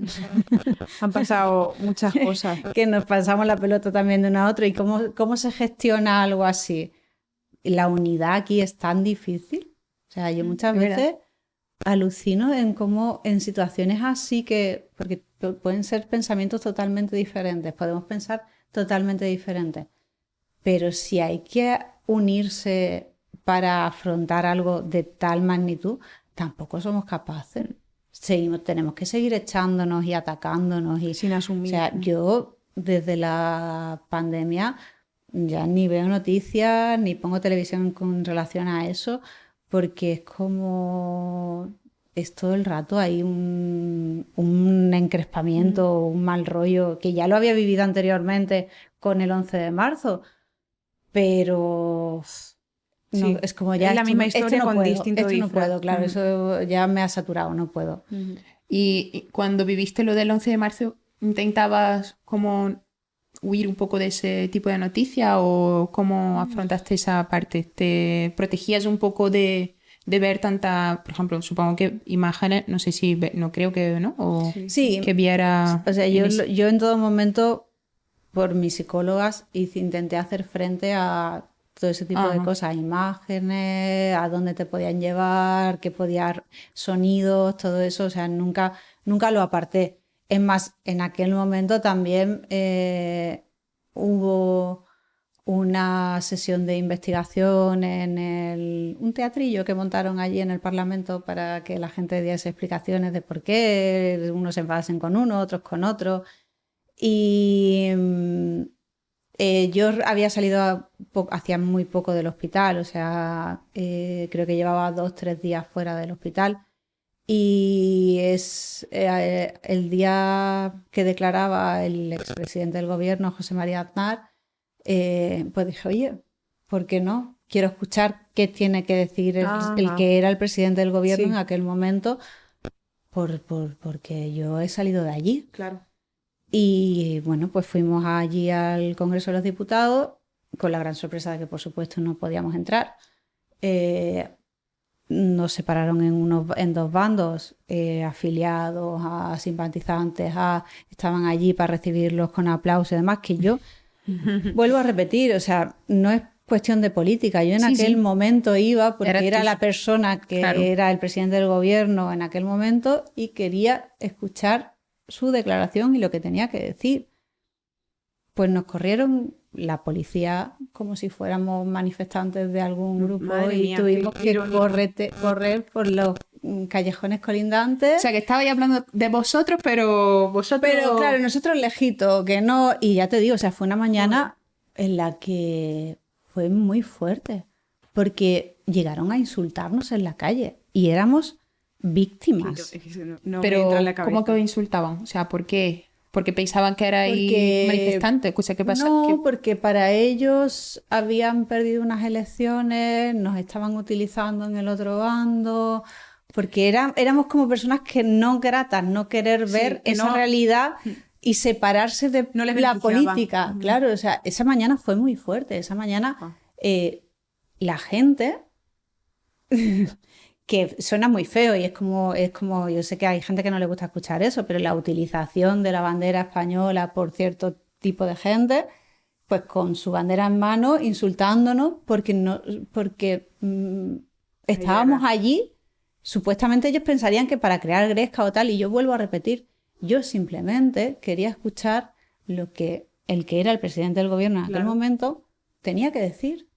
S3: Han pasado muchas cosas.
S2: Que nos pasamos la pelota también de uno a otro. ¿Y cómo se gestiona algo así? La unidad aquí es tan difícil. O sea, yo muchas veces alucino en cómo en situaciones así que... Porque pueden ser pensamientos totalmente diferentes. Podemos pensar totalmente diferentes. Pero si hay que unirse para afrontar algo de tal magnitud, tampoco somos capaces. Tenemos que seguir echándonos y atacándonos. Y,
S3: Sin asumir.
S2: O sea, yo desde la pandemia ya ni veo noticias, ni pongo televisión con relación a eso, porque es como... Es todo el rato hay un encrespamiento, un mal rollo, que ya lo había vivido anteriormente con el 11 de marzo, pero... No,
S3: Sí,
S2: es como ya
S3: es la misma
S2: esto
S3: historia
S2: no
S3: con
S2: puedo,
S3: distinto
S2: esto no
S3: disfraz.
S2: puedo, claro, eso ya me ha saturado, no puedo.
S1: Y cuando viviste lo del 11 de marzo, ¿intentabas como huir un poco de ese tipo de noticias o cómo afrontaste esa parte? ¿Te protegías un poco de ver tanta, por ejemplo, supongo que imágenes, no sé si, no creo que, ¿no? O
S2: Sí,
S1: que viera...
S2: o sea, yo en todo momento, por mis psicólogas, intenté hacer frente a todo ese tipo de cosas, imágenes, a dónde te podían llevar, qué podía, sonidos, todo eso, o sea, nunca lo aparté. Es más, en aquel momento también hubo una sesión de investigación en un teatrillo que montaron allí en el Parlamento para que la gente diese explicaciones de por qué unos se enfadasen con uno, otros con otro. Y yo había salido hacía muy poco del hospital, o sea, creo que llevaba 2-3 días fuera del hospital. Y es el día que declaraba el expresidente del gobierno, José María Aznar, pues dije, oye, ¿por qué no? Quiero escuchar qué tiene que decir el que era el presidente del gobierno en aquel momento, porque yo he salido de allí.
S3: Claro.
S2: Y bueno, pues fuimos allí al Congreso de los Diputados con la gran sorpresa de que por supuesto no podíamos entrar. Nos separaron en dos bandos, afiliados a simpatizantes, estaban allí para recibirlos con aplausos y demás, que yo vuelvo a repetir, o sea, no es cuestión de política. Yo en aquel momento iba porque era la persona que era el presidente del gobierno en aquel momento y quería escuchar su declaración y lo que tenía que decir. Pues nos corrieron la policía como si fuéramos manifestantes de algún grupo. Madre y mía, tuvimos que correr por los callejones colindantes.
S1: O sea, que estabais hablando de vosotros, pero vosotros...
S2: Pero claro, nosotros lejitos, que no... Y ya te digo, o sea, fue una mañana en la que fue muy fuerte, porque llegaron a insultarnos en la calle y éramos víctimas.
S1: Pero, ¿cómo que os insultaban? O sea, ¿por qué? ¿Porque pensaban que erais manifestantes? O sea, ¿qué pasa?
S2: No, porque para ellos habían perdido unas elecciones, nos estaban utilizando en el otro bando, porque éramos como personas que no gratas, no querer ver esa realidad y separarse de la política. Claro, o sea, esa mañana fue muy fuerte. Esa mañana la gente... que suena muy feo y es como, yo sé que hay gente que no le gusta escuchar eso, pero la utilización de la bandera española por cierto tipo de gente, pues con su bandera en mano insultándonos porque estábamos allí, supuestamente ellos pensarían que para crear gresca o tal, y yo vuelvo a repetir, yo simplemente quería escuchar lo que el que era el presidente del gobierno en aquel momento tenía que decir.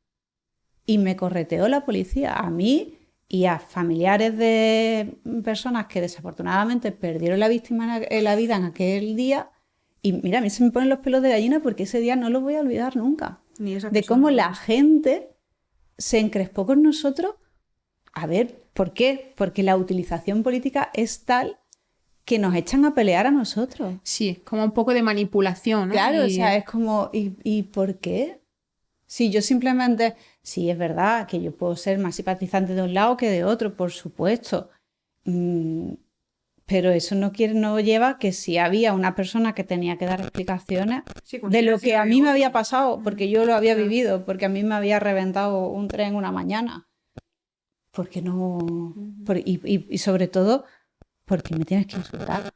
S2: Y me correteó la policía a mí y a familiares de personas que desafortunadamente perdieron la vida en aquel día Y mira, a mí se me ponen los pelos de gallina porque ese día no lo voy a olvidar nunca.
S3: Ni esa
S2: De
S3: persona,
S2: cómo
S3: ¿no?
S2: la gente se encrespó con nosotros. A ver, ¿por qué? Porque la utilización política es tal que nos echan a pelear a nosotros.
S1: Sí, como un poco de manipulación, ¿no?
S2: Claro, o
S1: Y-
S2: sea, es como, ¿y por qué? Si yo simplemente, sí, es verdad que yo puedo ser más simpatizante de un lado que de otro, por supuesto. Mm, pero eso no lleva que si había una persona que tenía que dar explicaciones
S3: Sí,
S2: de lo que a mí me había pasado,
S3: Mm,
S2: porque yo lo había
S3: claro.
S2: vivido, porque a mí me había reventado un tren una mañana. Porque no. Y sobre todo, porque me tienes que insultar.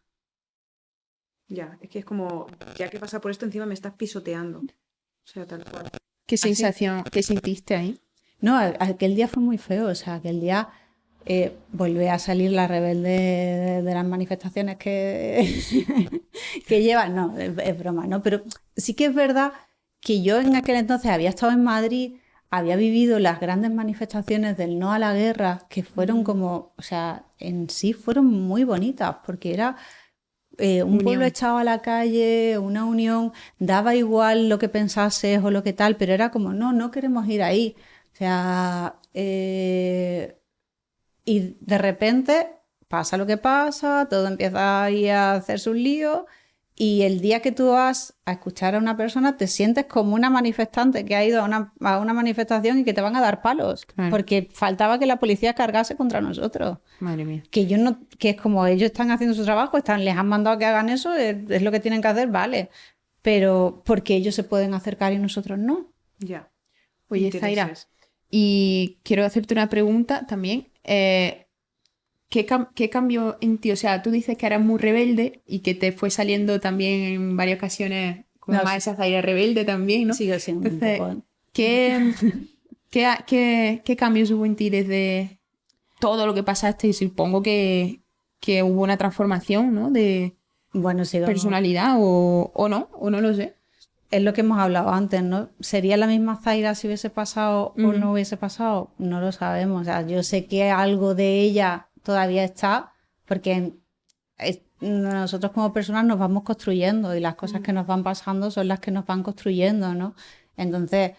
S3: Ya, es que es como, ya que pasa por esto, encima me estás pisoteando. O sea, tal cual.
S1: ¿Qué sensación, qué sentiste ahí?
S2: No, aquel día fue muy feo. O sea, aquel día volvió a salir la rebelde de las manifestaciones que, que llevan. No, es broma, ¿no? Pero sí que es verdad que yo en aquel entonces había estado en Madrid, había vivido las grandes manifestaciones del no a la guerra, que fueron como, o sea, en sí fueron muy bonitas, porque era un pueblo
S1: Unión.
S2: echado a la calle, una unión, daba igual lo que pensases o lo que tal, pero era como, no queremos ir ahí. O sea, y de repente pasa lo que pasa, todo empieza ahí a hacerse un lío y el día que tú vas a escuchar a una persona te sientes como una manifestante que ha ido a una manifestación y que te van a dar palos,
S1: Claro.
S2: porque faltaba que la policía cargase contra nosotros.
S1: Madre mía.
S2: Que yo no, que es como ellos están haciendo su trabajo, les han mandado que hagan eso, es lo que tienen que hacer, vale. Pero porque ellos se pueden acercar y nosotros no.
S3: Ya.
S1: Oye, Zaira,
S3: Intereses.
S1: y quiero hacerte una pregunta también. ¿Qué cambió en ti? O sea, tú dices que eras muy rebelde y que te fue saliendo también en varias ocasiones como
S2: No,
S1: más esa Zaira rebelde también, ¿no?
S2: Sigo siendo un
S1: Entonces,
S2: poco.
S1: ¿qué cambios hubo en ti desde todo lo que pasaste? Y supongo que hubo una transformación, ¿no? De
S2: Bueno, sigo.
S1: personalidad o no lo sé.
S2: Es lo que hemos hablado antes, ¿no? ¿Sería la misma Zaira si hubiese pasado o no hubiese pasado? No lo sabemos. O sea, yo sé que algo de ella todavía está, porque nosotros como personas nos vamos construyendo y las cosas que nos van pasando son las que nos van construyendo, ¿no? Entonces,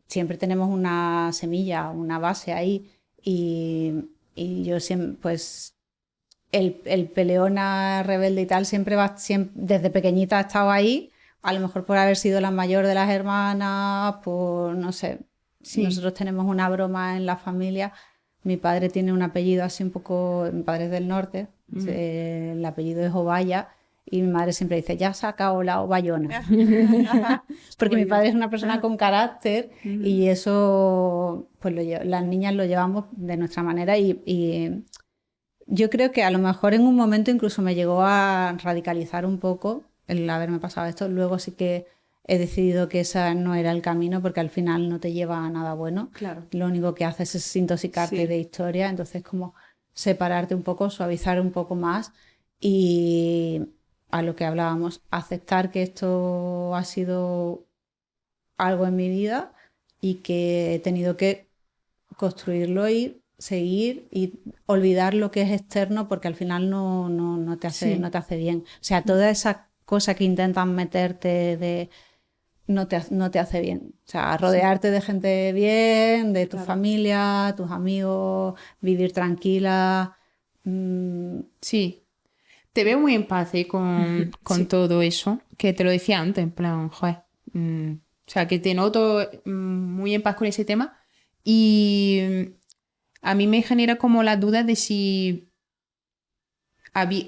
S2: siempre tenemos una semilla, una base ahí y yo siempre, pues, el peleona rebelde y tal desde pequeñita ha estado ahí, a lo mejor por haber sido la mayor de las hermanas, por, no sé,
S1: Sí.
S2: nosotros tenemos una broma en la familia, mi padre tiene un apellido así un poco, mi padre es del norte, el apellido es Ovalla, y mi madre siempre dice, ya se ha acabado la Ovallona. Porque mi padre es una persona con carácter y eso, pues las niñas lo llevamos de nuestra manera y yo creo que a lo mejor en un momento incluso me llegó a radicalizar un poco el haberme pasado esto. Luego sí que he decidido que ese no era el camino porque al final no te lleva a nada bueno.
S3: Claro.
S2: Lo único que haces es intoxicarte
S3: Sí.
S2: de historia. Entonces como separarte un poco, suavizar un poco más y a lo que hablábamos, aceptar que esto ha sido algo en mi vida y que he tenido que construirlo y seguir y olvidar lo que es externo porque al final no te hace,
S1: Sí.
S2: no te hace bien. O sea, toda esa cosa que intentan meterte no te hace bien. O sea, rodearte de gente bien, de tu familia, tus amigos, vivir tranquila.
S1: Sí. Te veo muy en paz con todo eso, que te lo decía antes, en plan, joder. O sea, que te noto muy en paz con ese tema y a mí me genera como la duda de si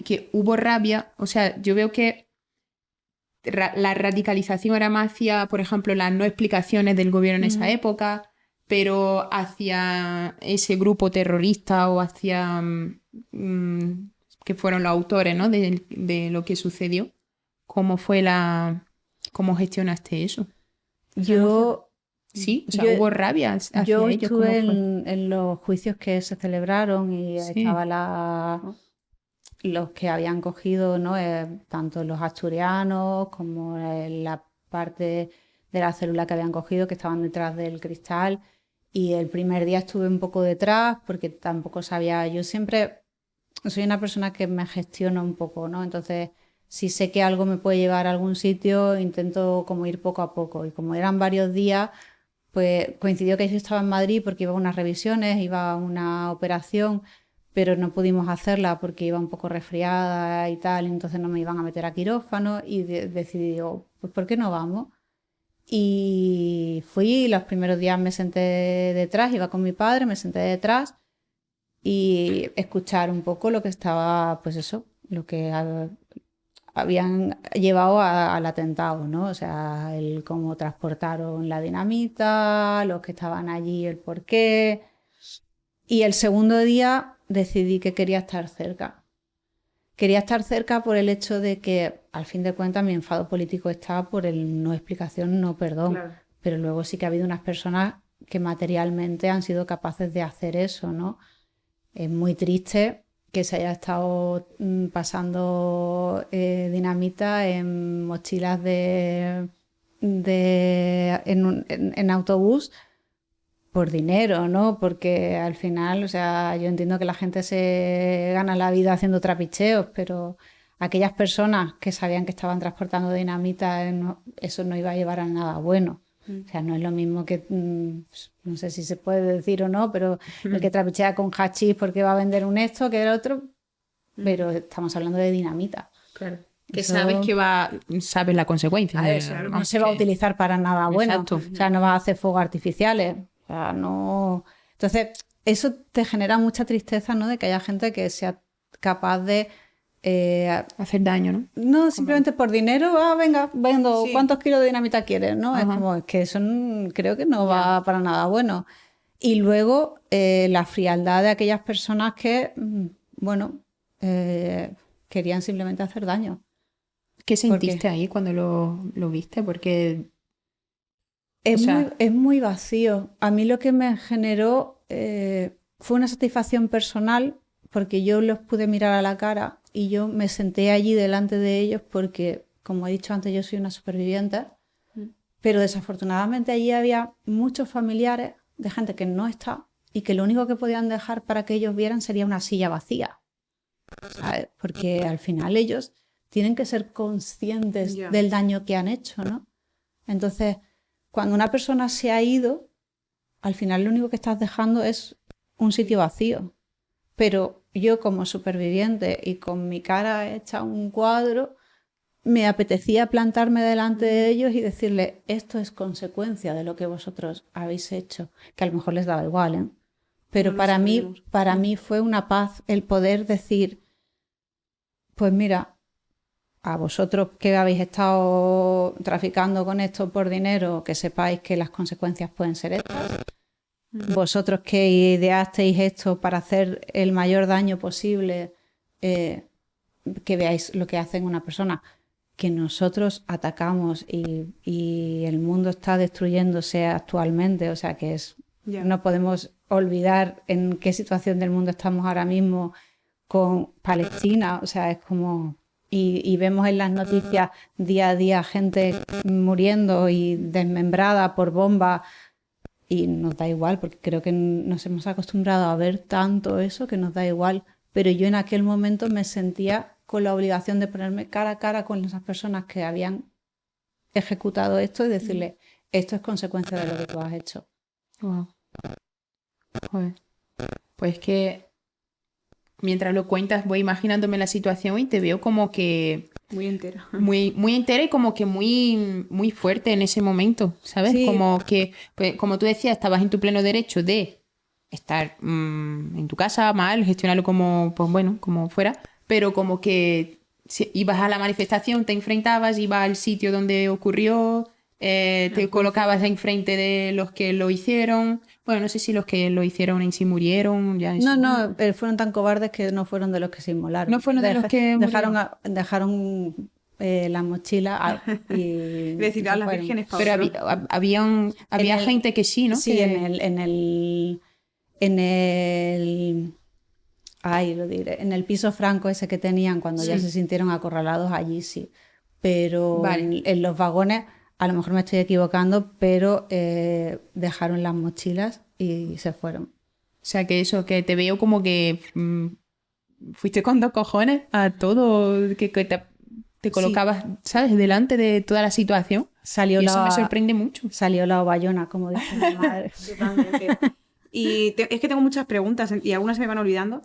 S1: que hubo rabia, o sea, yo veo que la radicalización era más hacia, por ejemplo, las no explicaciones del gobierno en esa época, pero hacia ese grupo terrorista o hacia que fueron los autores, ¿no? de lo que sucedió. ¿Cómo fue cómo gestionaste eso?
S2: Yo,
S1: Sí, o sea,
S2: yo-
S1: hubo rabia hacia
S2: yo
S1: ellos. ¿Cómo
S2: estuve
S1: fue?
S2: en los juicios que se celebraron y
S1: Sí.
S2: estaba los que habían cogido, ¿no? Tanto los asturianos como la parte de la célula que habían cogido, que estaban detrás del cristal. Y el primer día estuve un poco detrás porque tampoco sabía, yo siempre soy una persona que me gestiona un poco, ¿no? Entonces si sé que algo me puede llevar a algún sitio, intento como ir poco a poco. Y como eran varios días, pues coincidió que yo estaba en Madrid porque iba a unas revisiones, iba a una operación, pero no pudimos hacerla porque iba un poco resfriada y tal, entonces no me iban a meter a quirófano y decidí, digo, pues ¿por qué no vamos? Y fui, los primeros días me senté detrás, iba con mi padre, me senté detrás y escuchar un poco lo que estaba, pues eso, lo que habían llevado al atentado, ¿no? O sea, el cómo transportaron la dinamita, los que estaban allí, el por qué. Y el segundo día decidí que quería estar cerca. Quería estar cerca por el hecho de que, al fin de cuentas, mi enfado político está por el no explicación, no perdón. Claro. Pero luego sí que ha habido unas personas que materialmente han sido capaces de hacer eso, ¿no? Es muy triste que se haya estado pasando dinamita en mochilas en autobús por dinero, ¿no? Porque al final, o sea, yo entiendo que la gente se gana la vida haciendo trapicheos, pero aquellas personas que sabían que estaban transportando dinamita, eso no iba a llevar a nada bueno. O sea, no es lo mismo que, no sé si se puede decir o no, pero el que trapichea con hachís porque va a vender un esto que el otro, pero estamos hablando de dinamita.
S1: Claro. Que eso, sabes la consecuencia.
S2: No se va a utilizar para nada bueno. Exacto. O sea, no vas a hacer fuegos artificiales. O sea, no. Entonces, eso te genera mucha tristeza, ¿no? De que haya gente que sea capaz de
S1: hacer daño, ¿no?
S2: No, simplemente por dinero, venga, vendo, sí. ¿Cuántos kilos de dinamita quieres? ¿No? Es como, es que eso creo que no va para nada bueno. Y luego la frialdad de aquellas personas que, bueno, querían simplemente hacer daño.
S1: ¿Qué sentiste ahí cuando lo viste? Porque
S2: es muy vacío. A mí lo que me generó fue una satisfacción personal porque yo los pude mirar a la cara y yo me senté allí delante de ellos porque, como he dicho antes, yo soy una superviviente, pero desafortunadamente allí había muchos familiares de gente que no está y que lo único que podían dejar para que ellos vieran sería una silla vacía, ¿sabes? Porque al final ellos tienen que ser conscientes del daño que han hecho, ¿no? Entonces, cuando una persona se ha ido, al final lo único que estás dejando es un sitio vacío. Pero yo como superviviente y con mi cara hecha un cuadro, me apetecía plantarme delante de ellos y decirles, esto es consecuencia de lo que vosotros habéis hecho, que a lo mejor les daba igual, ¿eh? Pero para mí fue una paz el poder decir, pues mira, a vosotros que habéis estado traficando con esto por dinero, que sepáis que las consecuencias pueden ser estas. Vosotros que ideasteis esto para hacer el mayor daño posible, que veáis lo que hacen una persona, que nosotros atacamos y el mundo está destruyéndose actualmente, o sea que no podemos olvidar en qué situación del mundo estamos ahora mismo con Palestina, o sea, es como... Y vemos en las noticias día a día gente muriendo y desmembrada por bombas. Y nos da igual, porque creo que nos hemos acostumbrado a ver tanto eso que nos da igual. Pero yo en aquel momento me sentía con la obligación de ponerme cara a cara con esas personas que habían ejecutado esto y decirle, esto es consecuencia de lo que tú has hecho.
S1: Wow. Joder. Pues que mientras lo cuentas voy imaginándome la situación y te veo como que...
S3: Muy entera.
S1: Muy, muy entera y como que muy, muy fuerte en ese momento, ¿sabes? Sí. Como que, pues, como tú decías, estabas en tu pleno derecho de estar en tu casa mal, gestionarlo como, pues bueno, como fuera, pero como que si ibas a la manifestación, te enfrentabas, ibas al sitio donde ocurrió, te colocabas enfrente de los que lo hicieron. Bueno, no sé si los que lo hicieron en sí murieron. Ya
S2: no, fueron tan cobardes que no fueron de los que se inmolaron.
S1: No fueron de los que
S2: dejaron la mochila y
S3: decir a las vírgenes.
S1: Pero había gente que sí, ¿no?
S2: Sí,
S1: que...
S2: en el piso franco ese que tenían cuando ya se sintieron acorralados, allí sí. Pero en los vagones, a lo mejor me estoy equivocando, pero dejaron las mochilas y se fueron.
S1: O sea, que eso, que te veo como que fuiste con dos cojones a todo, que te colocabas, ¿sabes?, delante de toda la situación.
S2: Salió
S1: y eso
S2: la,
S1: me sorprende mucho.
S2: Salió la Bayona, como dice mi madre.
S3: Totalmente. Y es que tengo muchas preguntas y algunas se me van olvidando.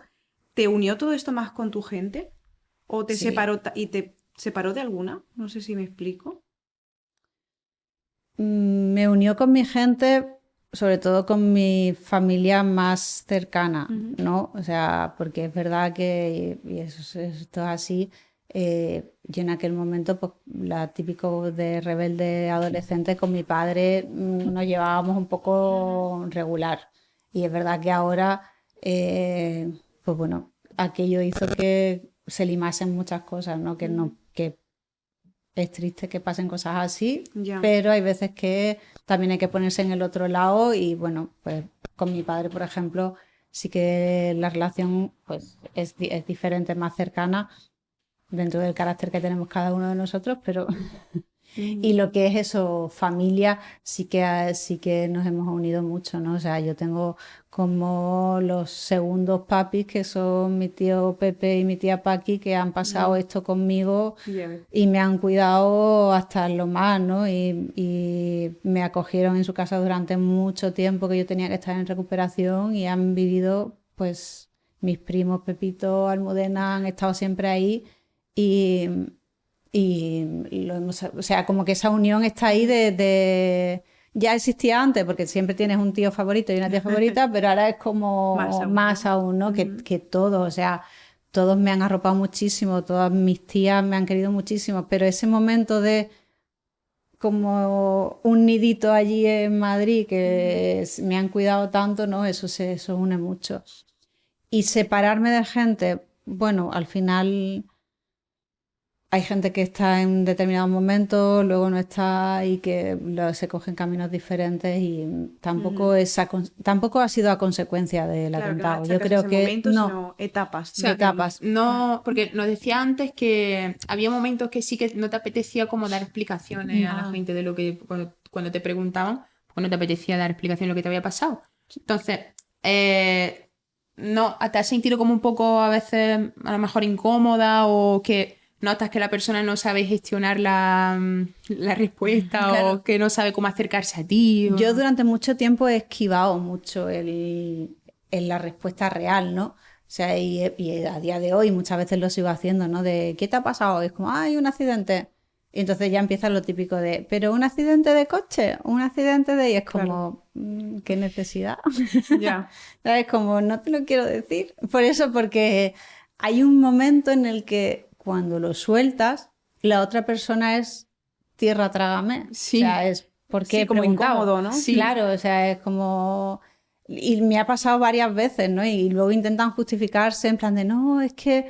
S3: ¿Te unió todo esto más con tu gente? ¿O te
S2: Sí.
S3: separó y te separó de alguna? No sé si me explico.
S2: Me unió con mi gente, sobre todo con mi familia más cercana, ¿no? O sea, porque es verdad que, y esto es así, yo en aquel momento, pues la típico de rebelde adolescente con mi padre nos llevábamos un poco regular. Y es verdad que ahora, pues bueno, aquello hizo que se limasen muchas cosas, ¿no? Que es triste que pasen cosas así,
S3: Ya.
S2: pero hay veces que también hay que ponerse en el otro lado y bueno, pues con mi padre, por ejemplo, sí que la relación pues es diferente, más cercana dentro del carácter que tenemos cada uno de nosotros, pero y lo que es eso, familia, sí que nos hemos unido mucho, ¿no? O sea, yo tengo como los segundos papis, que son mi tío Pepe y mi tía Paqui, que han pasado esto conmigo y me han cuidado hasta lo más, ¿no? Y me acogieron en su casa durante mucho tiempo que yo tenía que estar en recuperación y han vivido, pues, mis primos Pepito, Almudena, han estado siempre ahí y o sea, como que esa unión está ahí ya existía antes, porque siempre tienes un tío favorito y una tía favorita, pero ahora es como más aún, ¿no? Que todos, o sea, todos me han arropado muchísimo, todas mis tías me han querido muchísimo, pero ese momento de como un nidito allí en Madrid que me han cuidado tanto, ¿no? Eso une mucho. Y separarme de gente, bueno, al final hay gente que está en determinados momentos, luego no está y que se cogen caminos diferentes y tampoco ha sido a consecuencia del atentado.
S3: Que no
S2: Yo creo que
S3: momentos,
S2: no.
S3: sino etapas.
S1: O sea,
S2: etapas.
S1: No, porque nos decía antes que había momentos que sí que no te apetecía como dar explicaciones a la gente de lo que cuando te preguntaban, pues no te apetecía dar explicación de lo que te había pasado. Entonces, no, te has sentido como un poco a veces a lo mejor incómoda o que notas que la persona no sabe gestionar la respuesta
S2: Claro.
S1: o que no sabe cómo acercarse a ti.
S2: Yo durante mucho tiempo he esquivado mucho en la respuesta real, ¿no? O sea, y a día de hoy muchas veces lo sigo haciendo, ¿no? De ¿qué te ha pasado? Es como, hay un accidente. Y entonces ya empieza lo típico de, ¿pero un accidente de coche? ¿Un accidente de...? Y es como, ¿qué necesidad?
S3: Ya.
S2: ¿Sabes? Como, no te lo quiero decir. Por eso, porque hay un momento en el que cuando lo sueltas, la otra persona es tierra trágame.
S1: Sí.
S2: O sea, es porque
S3: Sí, como incómodo, ¿no?
S2: Sí. Claro, o sea, es como... Y me ha pasado varias veces, ¿no? Y luego intentan justificarse en plan de, no, es que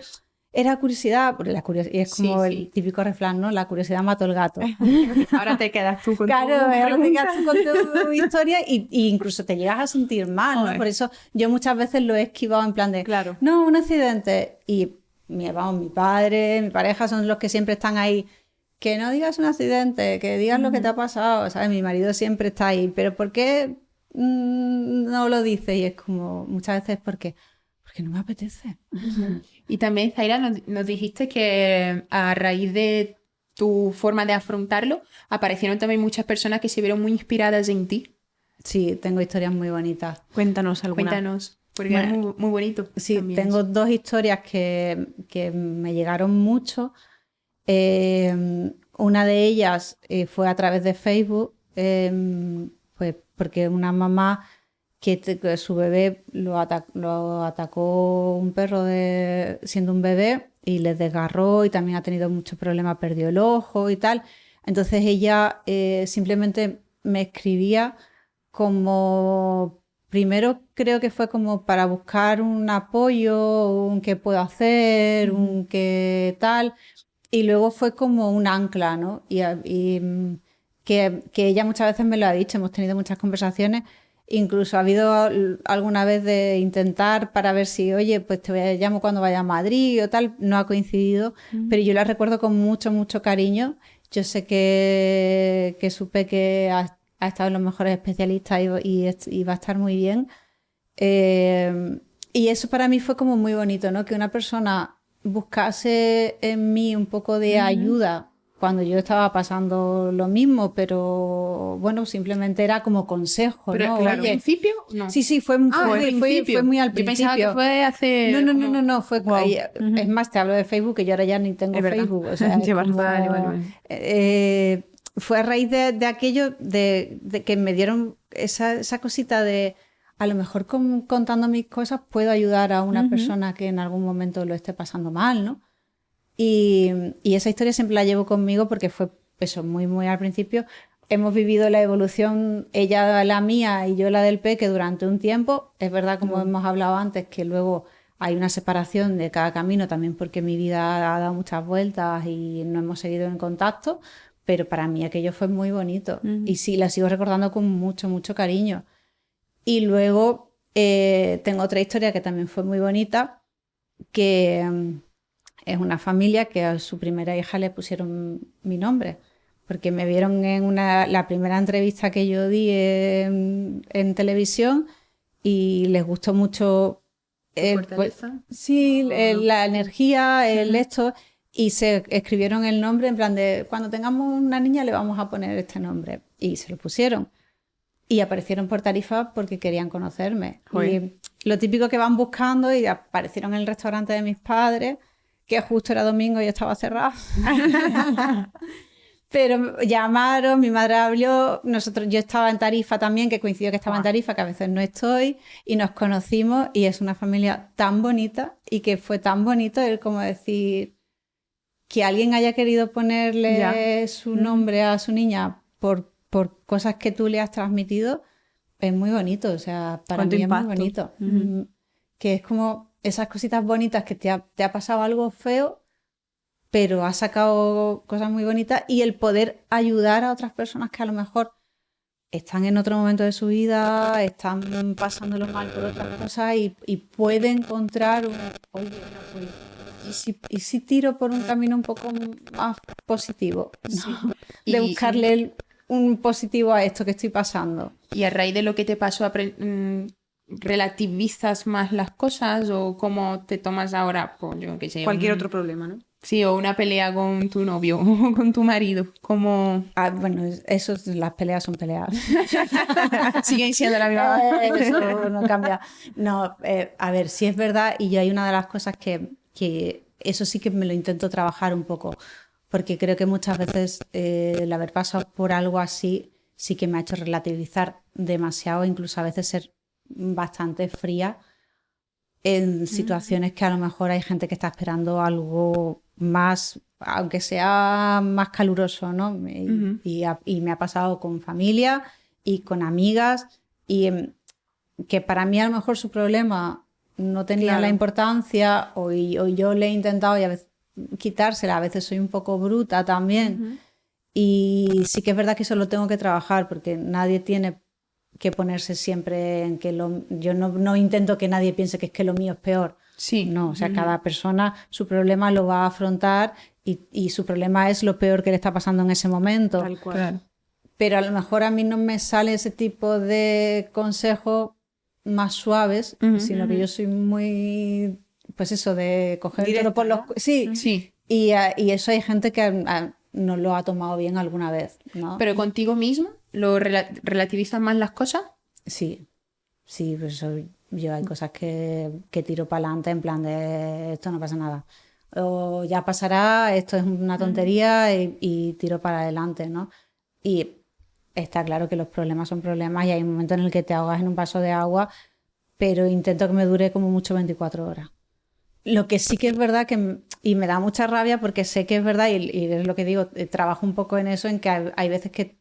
S2: era curiosidad. Porque y es como el típico refrán, ¿no? La curiosidad mató el gato.
S1: Ahora te quedas tú con
S2: Claro,
S1: tu
S2: ahora te
S1: pregunta.
S2: quedas tú con tu historia y incluso te llegas a sentir mal, ¿no?
S1: Joder.
S2: Por eso yo muchas veces lo he esquivado en plan de,
S3: Claro.
S2: no, un accidente. Y mi padre, mi pareja son los que siempre están ahí. Que no digas un accidente, que digas lo que te ha pasado, ¿sabes? Mi marido siempre está ahí, pero ¿por qué no lo dices? Y es como, muchas veces porque no me apetece.
S1: Y también, Zaira, nos dijiste que a raíz de tu forma de afrontarlo, aparecieron también muchas personas que se vieron muy inspiradas en ti.
S2: Sí, tengo historias muy bonitas.
S3: Cuéntanos alguna.
S1: Cuéntanos, porque
S2: Bueno,
S1: es muy, muy bonito.
S2: Sí,
S1: también
S2: tengo
S1: eso.
S2: 2 historias que me llegaron mucho. Una de ellas fue a través de Facebook, pues porque una mamá que su bebé lo atacó un perro siendo un bebé y le desgarró y también ha tenido muchos problemas, perdió el ojo y tal. Entonces ella simplemente me escribía como... Primero creo que fue como para buscar un apoyo, un qué puedo hacer, un qué tal... Y luego fue como un ancla, ¿no? Que ella muchas veces me lo ha dicho, hemos tenido muchas conversaciones, incluso ha habido alguna vez de intentar para ver si, oye, pues llamo cuando vaya a Madrid o tal, no ha coincidido, pero yo la recuerdo con mucho, mucho cariño. Yo sé que supe que ha estado en los mejores especialistas y va a estar muy bien. Y eso para mí fue como muy bonito, ¿no? Que una persona buscase en mí un poco de ayuda cuando yo estaba pasando lo mismo, pero bueno, simplemente era como consejo,
S1: pero,
S2: ¿no?
S1: Claro,
S2: Oye,
S1: ¿al principio? No.
S2: Sí, fue muy al principio.
S1: Yo pensaba que fue hace...
S2: No, fue... Es más, te hablo de Facebook, que yo ahora ya ni tengo Facebook. O sea, fue a raíz de aquello, de que me dieron esa cosita de... A lo mejor contando mis cosas puedo ayudar a una persona que en algún momento lo esté pasando mal, ¿no? Y esa historia siempre la llevo conmigo porque fue eso, muy, muy al principio. Hemos vivido la evolución, ella la mía y yo la del Peque durante un tiempo. Es verdad, como hemos hablado antes, que luego hay una separación de cada camino, también porque mi vida ha dado muchas vueltas y no hemos seguido en contacto, pero para mí aquello fue muy bonito. Y sí, la sigo recordando con mucho, mucho cariño. Y luego tengo otra historia que también fue muy bonita, que... es una familia que a su primera hija le pusieron mi nombre, porque me vieron en la primera entrevista que yo di en televisión y les gustó mucho la energía, esto, y se escribieron el nombre en plan de cuando tengamos una niña le vamos a poner este nombre, y se lo pusieron. Y aparecieron por Tarifa porque querían conocerme. Y lo típico que van buscando, y aparecieron en el restaurante de mis padres, que justo era domingo y estaba cerrado. Pero llamaron, mi madre habló, yo estaba en Tarifa también, que coincidió que estaba en Tarifa, que a veces no estoy, y nos conocimos, y es una familia tan bonita, y que fue tan bonito el como decir que alguien haya querido ponerle su nombre a su niña por cosas que tú le has transmitido, es muy bonito, o sea, para mí es muy bonito. Que es como esas cositas bonitas que te ha pasado algo feo, pero has sacado cosas muy bonitas, y el poder ayudar a otras personas que a lo mejor están en otro momento de su vida, están pasándolo mal por otras cosas y puede encontrar ¿y si tiro por un camino un poco más positivo? ¿No? De buscarle un positivo a esto que estoy pasando.
S1: Y a raíz de lo que te pasó, ¿relativizas más las cosas o cómo te tomas ahora? Pues yo qué sé,
S3: cualquier otro problema, ¿no?
S1: Sí, o una pelea con tu novio o con tu marido. Como...
S2: bueno, las peleas son peleas.
S1: Siguen siendo la misma.
S2: Eso no cambia. No, a ver, sí es verdad, y yo hay una de las cosas que eso sí que me lo intento trabajar un poco, porque creo que muchas veces el haber pasado por algo así sí que me ha hecho relativizar demasiado, incluso a veces ser bastante fría en situaciones que a lo mejor hay gente que está esperando algo más, aunque sea más caluroso, ¿no? Y me ha pasado con familia y con amigas, y que para mí a lo mejor su problema no tenía la importancia, o yo le he intentado y a veces quitársela, a veces soy un poco bruta también, y sí que es verdad que eso lo tengo que trabajar, porque nadie tiene que ponerse siempre en que yo no intento que nadie piense que es que lo mío es peor.
S1: Sí.
S2: No, o sea, cada persona su problema lo va a afrontar, y su problema es lo peor que le está pasando en ese momento.
S3: Tal cual. Claro.
S2: Pero a lo mejor a mí no me sale ese tipo de consejos más suaves, sino que yo soy muy, pues eso, de coger todo por los... Sí. Y eso hay gente que no lo ha tomado bien alguna vez, ¿no?
S1: ¿Pero contigo mismo lo relativizas más las cosas?
S2: Sí, pues yo hay cosas que tiro para adelante en plan de esto no pasa nada, o ya pasará, esto es una tontería, y tiro para adelante, ¿no? Y está claro que los problemas son problemas, y hay un momento en el que te ahogas en un vaso de agua, pero intento que me dure como mucho 24 horas. Lo que sí que es verdad y me da mucha rabia, porque sé que es verdad, y es lo que digo, trabajo un poco en eso, en que hay veces que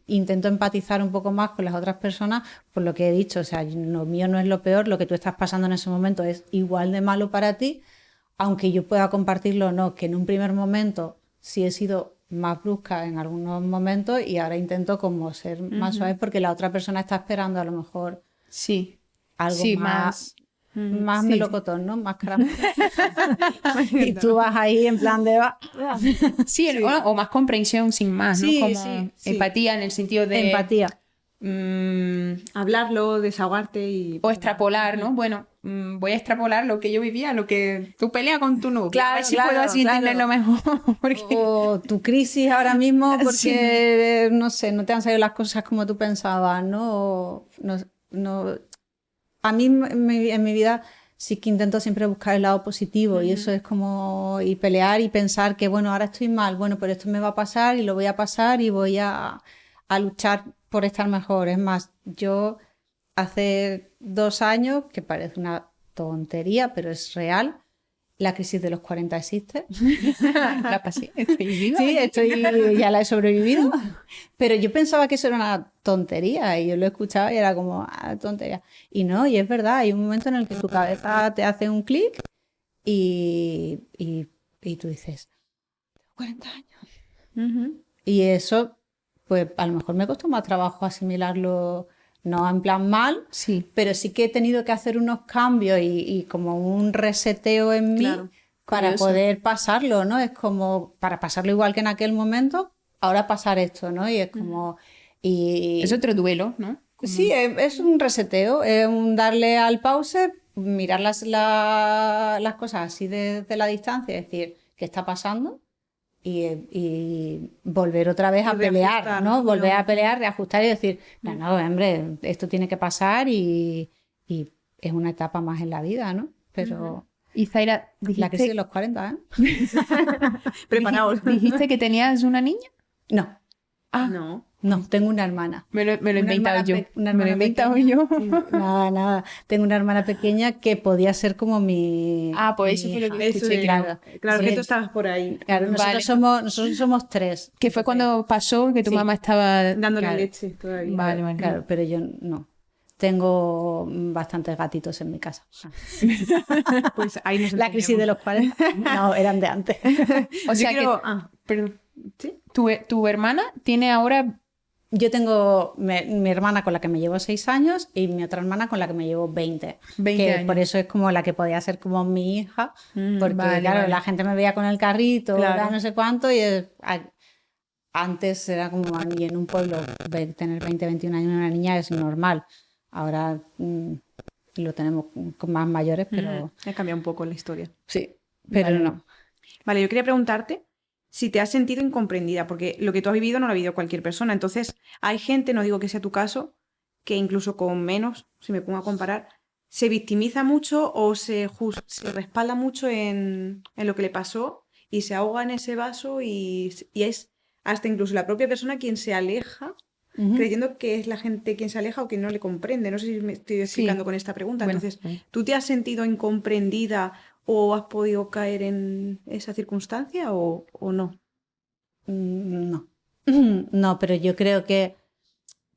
S2: intento empatizar un poco más con las otras personas, por lo que he dicho, o sea, lo mío no es lo peor, lo que tú estás pasando en ese momento es igual de malo para ti, aunque yo pueda compartirlo o no, que en un primer momento sí he sido más brusca en algunos momentos, y ahora intento como ser más suave, porque la otra persona está esperando a lo mejor algo más melocotón, ¿no? Más caramelo. Y tú vas ahí en plan de...
S1: Sí, o más comprensión sin más, ¿no? Como empatía en el sentido de...
S2: Empatía.
S3: Hablarlo, desahogarte y...
S1: O extrapolar, ¿no? Bueno, voy a extrapolar lo que yo vivía, lo que tú peleas con tu novio.
S2: Claro,
S1: A ver si
S2: claro,
S1: puedo así
S2: claro.
S1: entenderlo mejor. Porque...
S2: O tu crisis ahora mismo porque, no sé, no te han salido las cosas como tú pensabas, ¿no? No. A mí en mi vida sí que intento siempre buscar el lado positivo y eso es como y pelear y pensar que, bueno, ahora estoy mal, bueno, pero esto me va a pasar y lo voy a pasar y voy a luchar por estar mejor. Es más, yo hace 2 años, que parece una tontería, pero es real, la crisis de los 40 existe.
S1: La pasé, estoy viva.
S2: Sí, ya la he sobrevivido. Pero yo pensaba que eso era una tontería y yo lo escuchaba y era como, tontería. Y no, y es verdad, hay un momento en el que tu cabeza te hace un clic y tú dices, 40 años. Y eso, pues a lo mejor me costó más trabajo asimilarlo, no en plan mal,
S1: Sí.
S2: pero sí que he tenido que hacer unos cambios y como un reseteo en mí para
S1: curioso.
S2: poder pasarlo, ¿no? Es como para pasarlo igual que en aquel momento, ahora pasar esto, ¿no? Y es como...
S1: Es otro duelo, ¿no?
S2: Sí, es un reseteo, es un darle al pause, mirar las cosas así desde la distancia, es decir, ¿qué está pasando? Y volver otra vez a pelear, ¿no? Volver a pelear, reajustar y decir, no, hombre, esto tiene que pasar y es una etapa más en la vida, ¿no? Pero
S1: Y Zaira,
S2: la crisis de los 40, ¿eh?
S3: Preparaos.
S1: ¿Dijiste que tenías una niña?
S2: No,
S3: No.
S2: tengo una hermana.
S1: Me lo he inventado yo.
S2: Una
S1: Me lo he
S2: hermana
S1: inventado
S2: pequeña.
S1: yo.
S2: Nada. Tengo una hermana pequeña que podía ser como mi...
S1: Pues eso fue lo que
S3: Eso
S1: escuché,
S3: de-
S1: claro.
S3: Claro
S2: Sí.
S3: que tú estabas por ahí.
S2: Claro, nosotros somos 3.
S1: Que fue cuando pasó que tu mamá estaba...
S3: Dándole
S2: Claro.
S3: leche todavía.
S1: Vale.
S2: Claro, pero yo no. Tengo bastantes gatitos en mi casa.
S3: Pues ahí nos
S2: La crisis de los 40. No, eran de antes.
S1: O sea
S3: quiero-
S1: que... Perdón. Tu hermana tiene ahora...
S2: Yo tengo mi hermana con la que me llevo 6 años y mi otra hermana con la que me llevo 20.
S1: 20
S2: que
S1: años.
S2: por eso es como la que podía ser como mi hija. Porque,
S1: vale,
S2: claro,
S1: vale.
S2: la gente me veía con el carrito,
S1: Claro.
S2: no sé cuánto, y antes era como, y en un pueblo tener 20, 21 años una niña es normal. Ahora lo tenemos con más mayores, pero
S3: Ha cambiado un poco la historia.
S2: sí, pero
S1: Vale.
S2: no.
S3: Vale, yo quería preguntarte si te has sentido incomprendida, porque lo que tú has vivido no lo ha vivido cualquier persona. Entonces, hay gente, no digo que sea tu caso, que incluso con menos, si me pongo a comparar, se victimiza mucho o se respalda mucho en lo que le pasó y se ahoga en ese vaso y es hasta incluso la propia persona quien se aleja, creyendo que es la gente quien se aleja o quien no le comprende. No sé si me estoy explicando con esta pregunta.
S1: Bueno,
S3: Entonces, ¿tú te has sentido incomprendida o has podido caer en esa circunstancia o no?
S2: No. No, pero yo creo que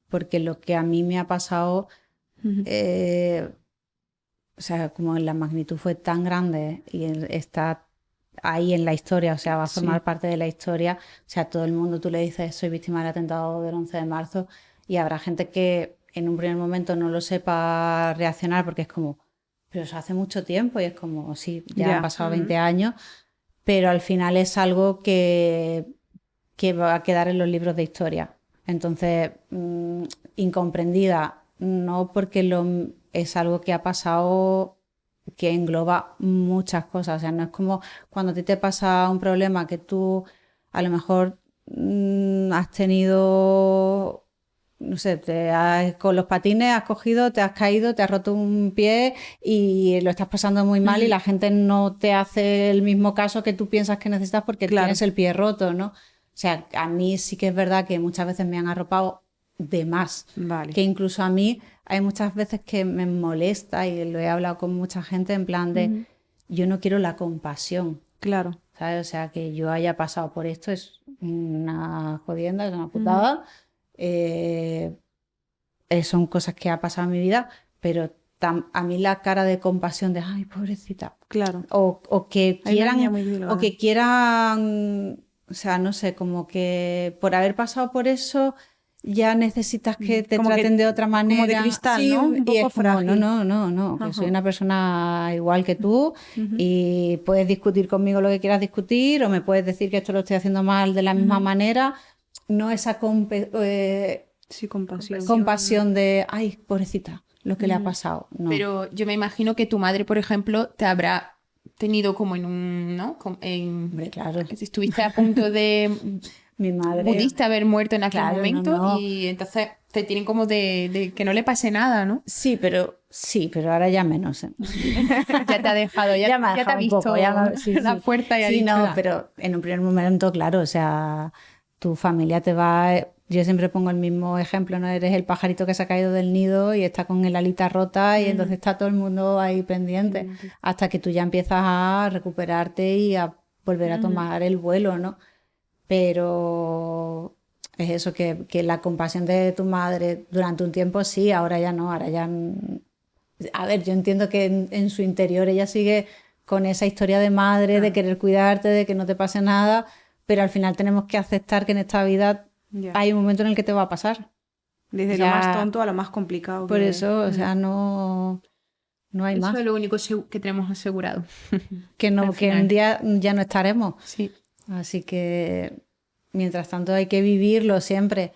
S2: porque lo que a mí me ha pasado, o sea, como la magnitud fue tan grande y está ahí en la historia, o sea, va a formar parte de la historia, o sea, todo el mundo tú le dices soy víctima del atentado del 11 de marzo y habrá gente que en un primer momento no lo sepa reaccionar porque es como, pero eso hace mucho tiempo y es como, sí, ya han pasado 20 años, pero al final es algo que va a quedar en los libros de historia. Entonces, incomprendida, no porque es algo que ha pasado que engloba muchas cosas. O sea, no es como cuando a ti te pasa un problema que tú a lo mejor has tenido, no sé, con los patines has cogido, te has caído, te has roto un pie y lo estás pasando muy mal y la gente no te hace el mismo caso que tú piensas que necesitas porque tienes el pie roto, ¿no? O sea, a mí sí que es verdad que muchas veces me han arropado de más.
S3: Vale.
S2: Que incluso a mí hay muchas veces que me molesta y lo he hablado con mucha gente en plan de yo no quiero la compasión.
S3: Claro.
S2: ¿Sabes? O sea, que yo haya pasado por esto es una jodienda, es una putada. Son cosas que ha pasado en mi vida, pero a mí la cara de compasión de ay, pobrecita.
S3: Claro.
S2: O que
S3: Hay una
S2: quieran,
S3: niña muy violada.
S2: o que quieran, o sea, no sé, como que por haber pasado por eso ya necesitas que te
S3: Como
S2: traten de otra manera.
S3: como de cristal,
S2: sí,
S3: ¿no? Un
S2: y
S3: poco
S2: es como,
S3: frágil.
S2: no, que soy una persona igual que tú y puedes discutir conmigo lo que quieras discutir o me puedes decir que esto lo estoy haciendo mal de la misma manera. No esa
S3: Sí, compasión.
S2: compasión de, ay, pobrecita, lo que le ha pasado. No.
S1: Pero yo me imagino que tu madre, por ejemplo, te habrá tenido como en un, ¿no?
S2: Hombre, claro.
S1: Que si estuviste a punto de
S2: Mi madre.
S1: pudiste haber muerto en aquel
S2: Claro,
S1: momento
S2: no.
S1: y entonces te tienen como de que no le pase nada, ¿no?
S2: Sí, pero ahora ya menos.
S1: Ya te ha dejado, ya
S2: me ha
S1: te ha
S2: dejado un
S1: visto
S2: poco, sí,
S1: la
S2: sí.
S1: puerta y ha
S2: Sí,
S1: dicho,
S2: no,
S1: "Ah".
S2: pero en un primer momento, claro, o sea, tu familia te va... Yo siempre pongo el mismo ejemplo, ¿no? Eres el pajarito que se ha caído del nido y está con el alita rota y entonces está todo el mundo ahí pendiente hasta que tú ya empiezas a recuperarte y a volver a tomar el vuelo, ¿no? Pero es eso, que la compasión de tu madre durante un tiempo sí, ahora ya no, ahora ya... A ver, yo entiendo que en su interior ella sigue con esa historia de madre, de querer cuidarte, de que no te pase nada, pero al final tenemos que aceptar que en esta vida hay un momento en el que te va a pasar.
S3: Desde lo más tonto a lo más complicado.
S2: Por eso, o sea, no hay
S1: Eso
S2: más.
S1: es lo único que tenemos asegurado.
S2: Que
S1: al
S2: un
S1: final.
S2: día ya no estaremos.
S1: Sí.
S2: Así que, mientras tanto, hay que vivirlo siempre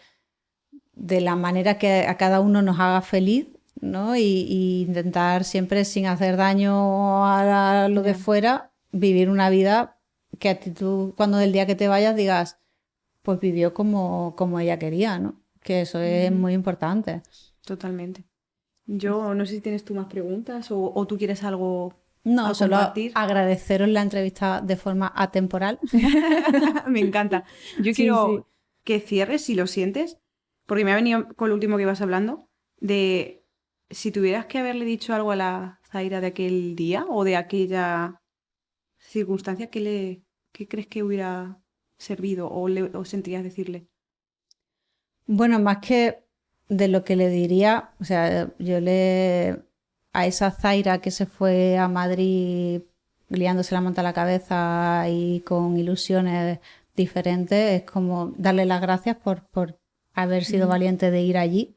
S2: de la manera que a cada uno nos haga feliz, ¿no? Y intentar siempre, sin hacer daño a lo de fuera, vivir una vida que a ti tú, cuando del día que te vayas, digas, pues vivió como ella quería, ¿no? Que eso es muy importante.
S3: Totalmente. Yo no sé si tienes tú más preguntas o tú quieres algo
S2: No,
S3: a
S2: solo
S3: compartir.
S2: agradeceros la entrevista de forma atemporal.
S3: Me encanta. Yo quiero que cierres, si lo sientes, porque me ha venido con lo último que ibas hablando, de si tuvieras que haberle dicho algo a la Zaira de aquel día o de aquella circunstancia, ¿qué crees que hubiera servido o sentirías decirle?
S2: Bueno, más que de lo que le diría, o sea, a esa Zaira que se fue a Madrid liándose la manta a la cabeza y con ilusiones diferentes, es como darle las gracias por haber sido valiente de ir allí.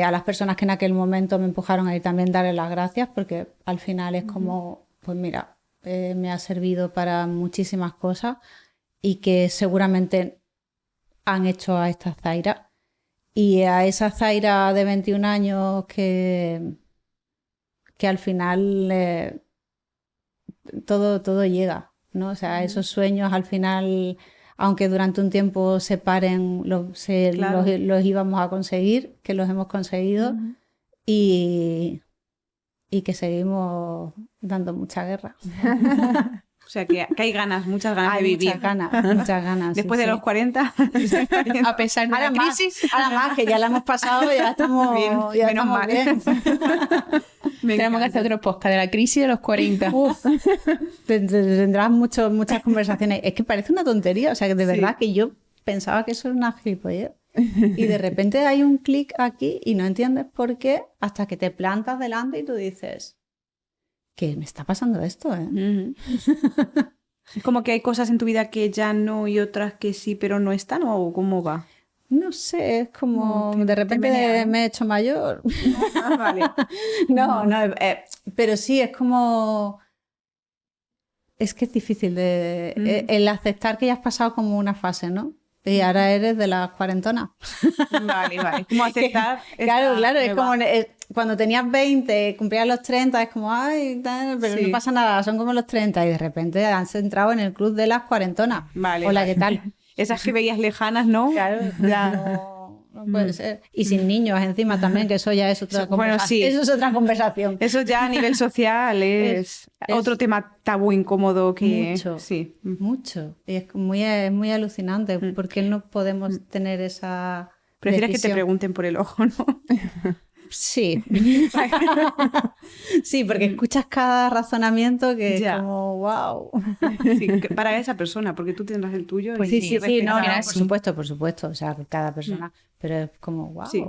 S2: A las personas que en aquel momento me empujaron a ir también darle las gracias, porque al final es como, pues mira, me ha servido para muchísimas cosas y que seguramente han hecho a esta Zaira. Y a esa Zaira de 21 años que al final todo llega, ¿no? O sea, esos sueños al final, aunque durante un tiempo se paren,
S3: Claro.
S2: los íbamos a conseguir, que los hemos conseguido y que seguimos dando mucha guerra.
S3: O sea, que hay ganas, muchas ganas de vivir.
S2: Muchas ganas.
S3: Después
S2: sí,
S3: de
S2: sí.
S3: los 40.
S1: A pesar de la crisis,
S2: Ahora más, que ya la hemos pasado, ya estamos
S3: Bien,
S2: ya
S3: menos
S2: estamos
S3: mal.
S2: bien.
S1: tenemos que hacer otro podcast de la crisis de los 40.
S2: Uf, tendrás muchas conversaciones. Es que parece una tontería, o sea, que de verdad que yo pensaba que eso era una gilipollez. Y de repente hay un clic aquí y no entiendes por qué hasta que te plantas delante y tú dices, ¿qué me está pasando esto?
S3: Como que hay cosas en tu vida que ya no y otras que sí, pero no están, ¿o cómo va?
S2: No sé, es como
S3: No,
S2: de repente
S3: menea, ¿no?
S2: me he hecho mayor.
S3: Vale.
S2: No, pero sí, es como... Es que es difícil el aceptar que ya has pasado como una fase, ¿no? Y ahora eres de las cuarentonas.
S3: Vale. Como aceptar.
S2: Claro, es
S3: nueva.
S2: como cuando tenías 20, cumplías los 30, es como, ay, tal, pero
S3: Sí.
S2: no pasa nada, son como los 30 y de repente has entrado en el club de las cuarentonas.
S3: Vale.
S2: Hola, ¿qué tal?
S3: Esas que veías lejanas, ¿no?
S2: Claro, no puede ser. Y sin niños encima también, que eso ya es otra
S3: Eso, bueno,
S2: conversación.
S3: sí.
S2: Eso es otra conversación.
S3: Eso ya a nivel social es otro tema tabú incómodo que...
S2: Mucho.
S3: Sí.
S2: Mucho. Y es muy alucinante porque no podemos tener esa
S3: Prefieres que te
S2: decisión.
S3: pregunten por el ojo, ¿no?
S2: Sí. Sí, porque escuchas cada razonamiento que
S3: Ya.
S2: es como, wow.
S3: Sí, para esa persona, porque tú tendrás el tuyo.
S2: Pues
S3: y
S2: sí,
S3: respetar.
S2: por supuesto. O sea, cada persona. Pero es como, wow.
S3: Sí.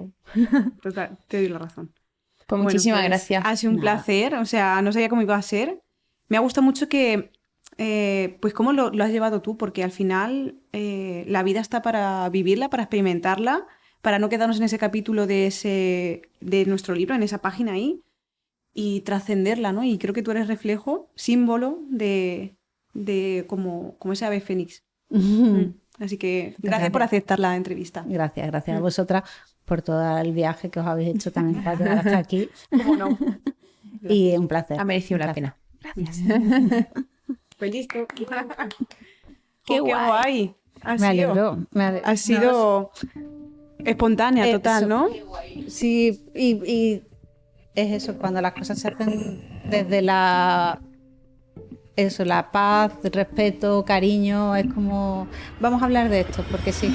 S3: Total, te doy la razón.
S1: Pues
S3: Bueno,
S1: muchísimas
S3: pues,
S1: gracias.
S3: Ha sido un
S2: Nada.
S3: placer, o sea, no sabía cómo iba a ser. Me ha gustado mucho que, pues cómo lo has llevado tú, porque al final la vida está para vivirla, para experimentarla, para no quedarnos en ese capítulo de nuestro libro, en esa página ahí, y trascenderla, ¿no? Y creo que tú eres reflejo, símbolo de como ese ave fénix Así que gracias por aceptar la entrevista.
S2: Gracias a vosotras por todo el viaje que os habéis hecho también para llegar hasta aquí.
S3: ¿Cómo no?
S2: Y un placer.
S1: Ha merecido
S2: Un
S1: la
S2: placer.
S1: pena.
S3: Gracias. Pues listo. Qué guay.
S2: Me alegro.
S3: Ha sido espontánea total,
S2: eso.
S3: ¿no?
S2: Sí, y es eso, cuando las cosas se hacen desde la paz, respeto, cariño, es como, vamos a hablar de esto, porque sí.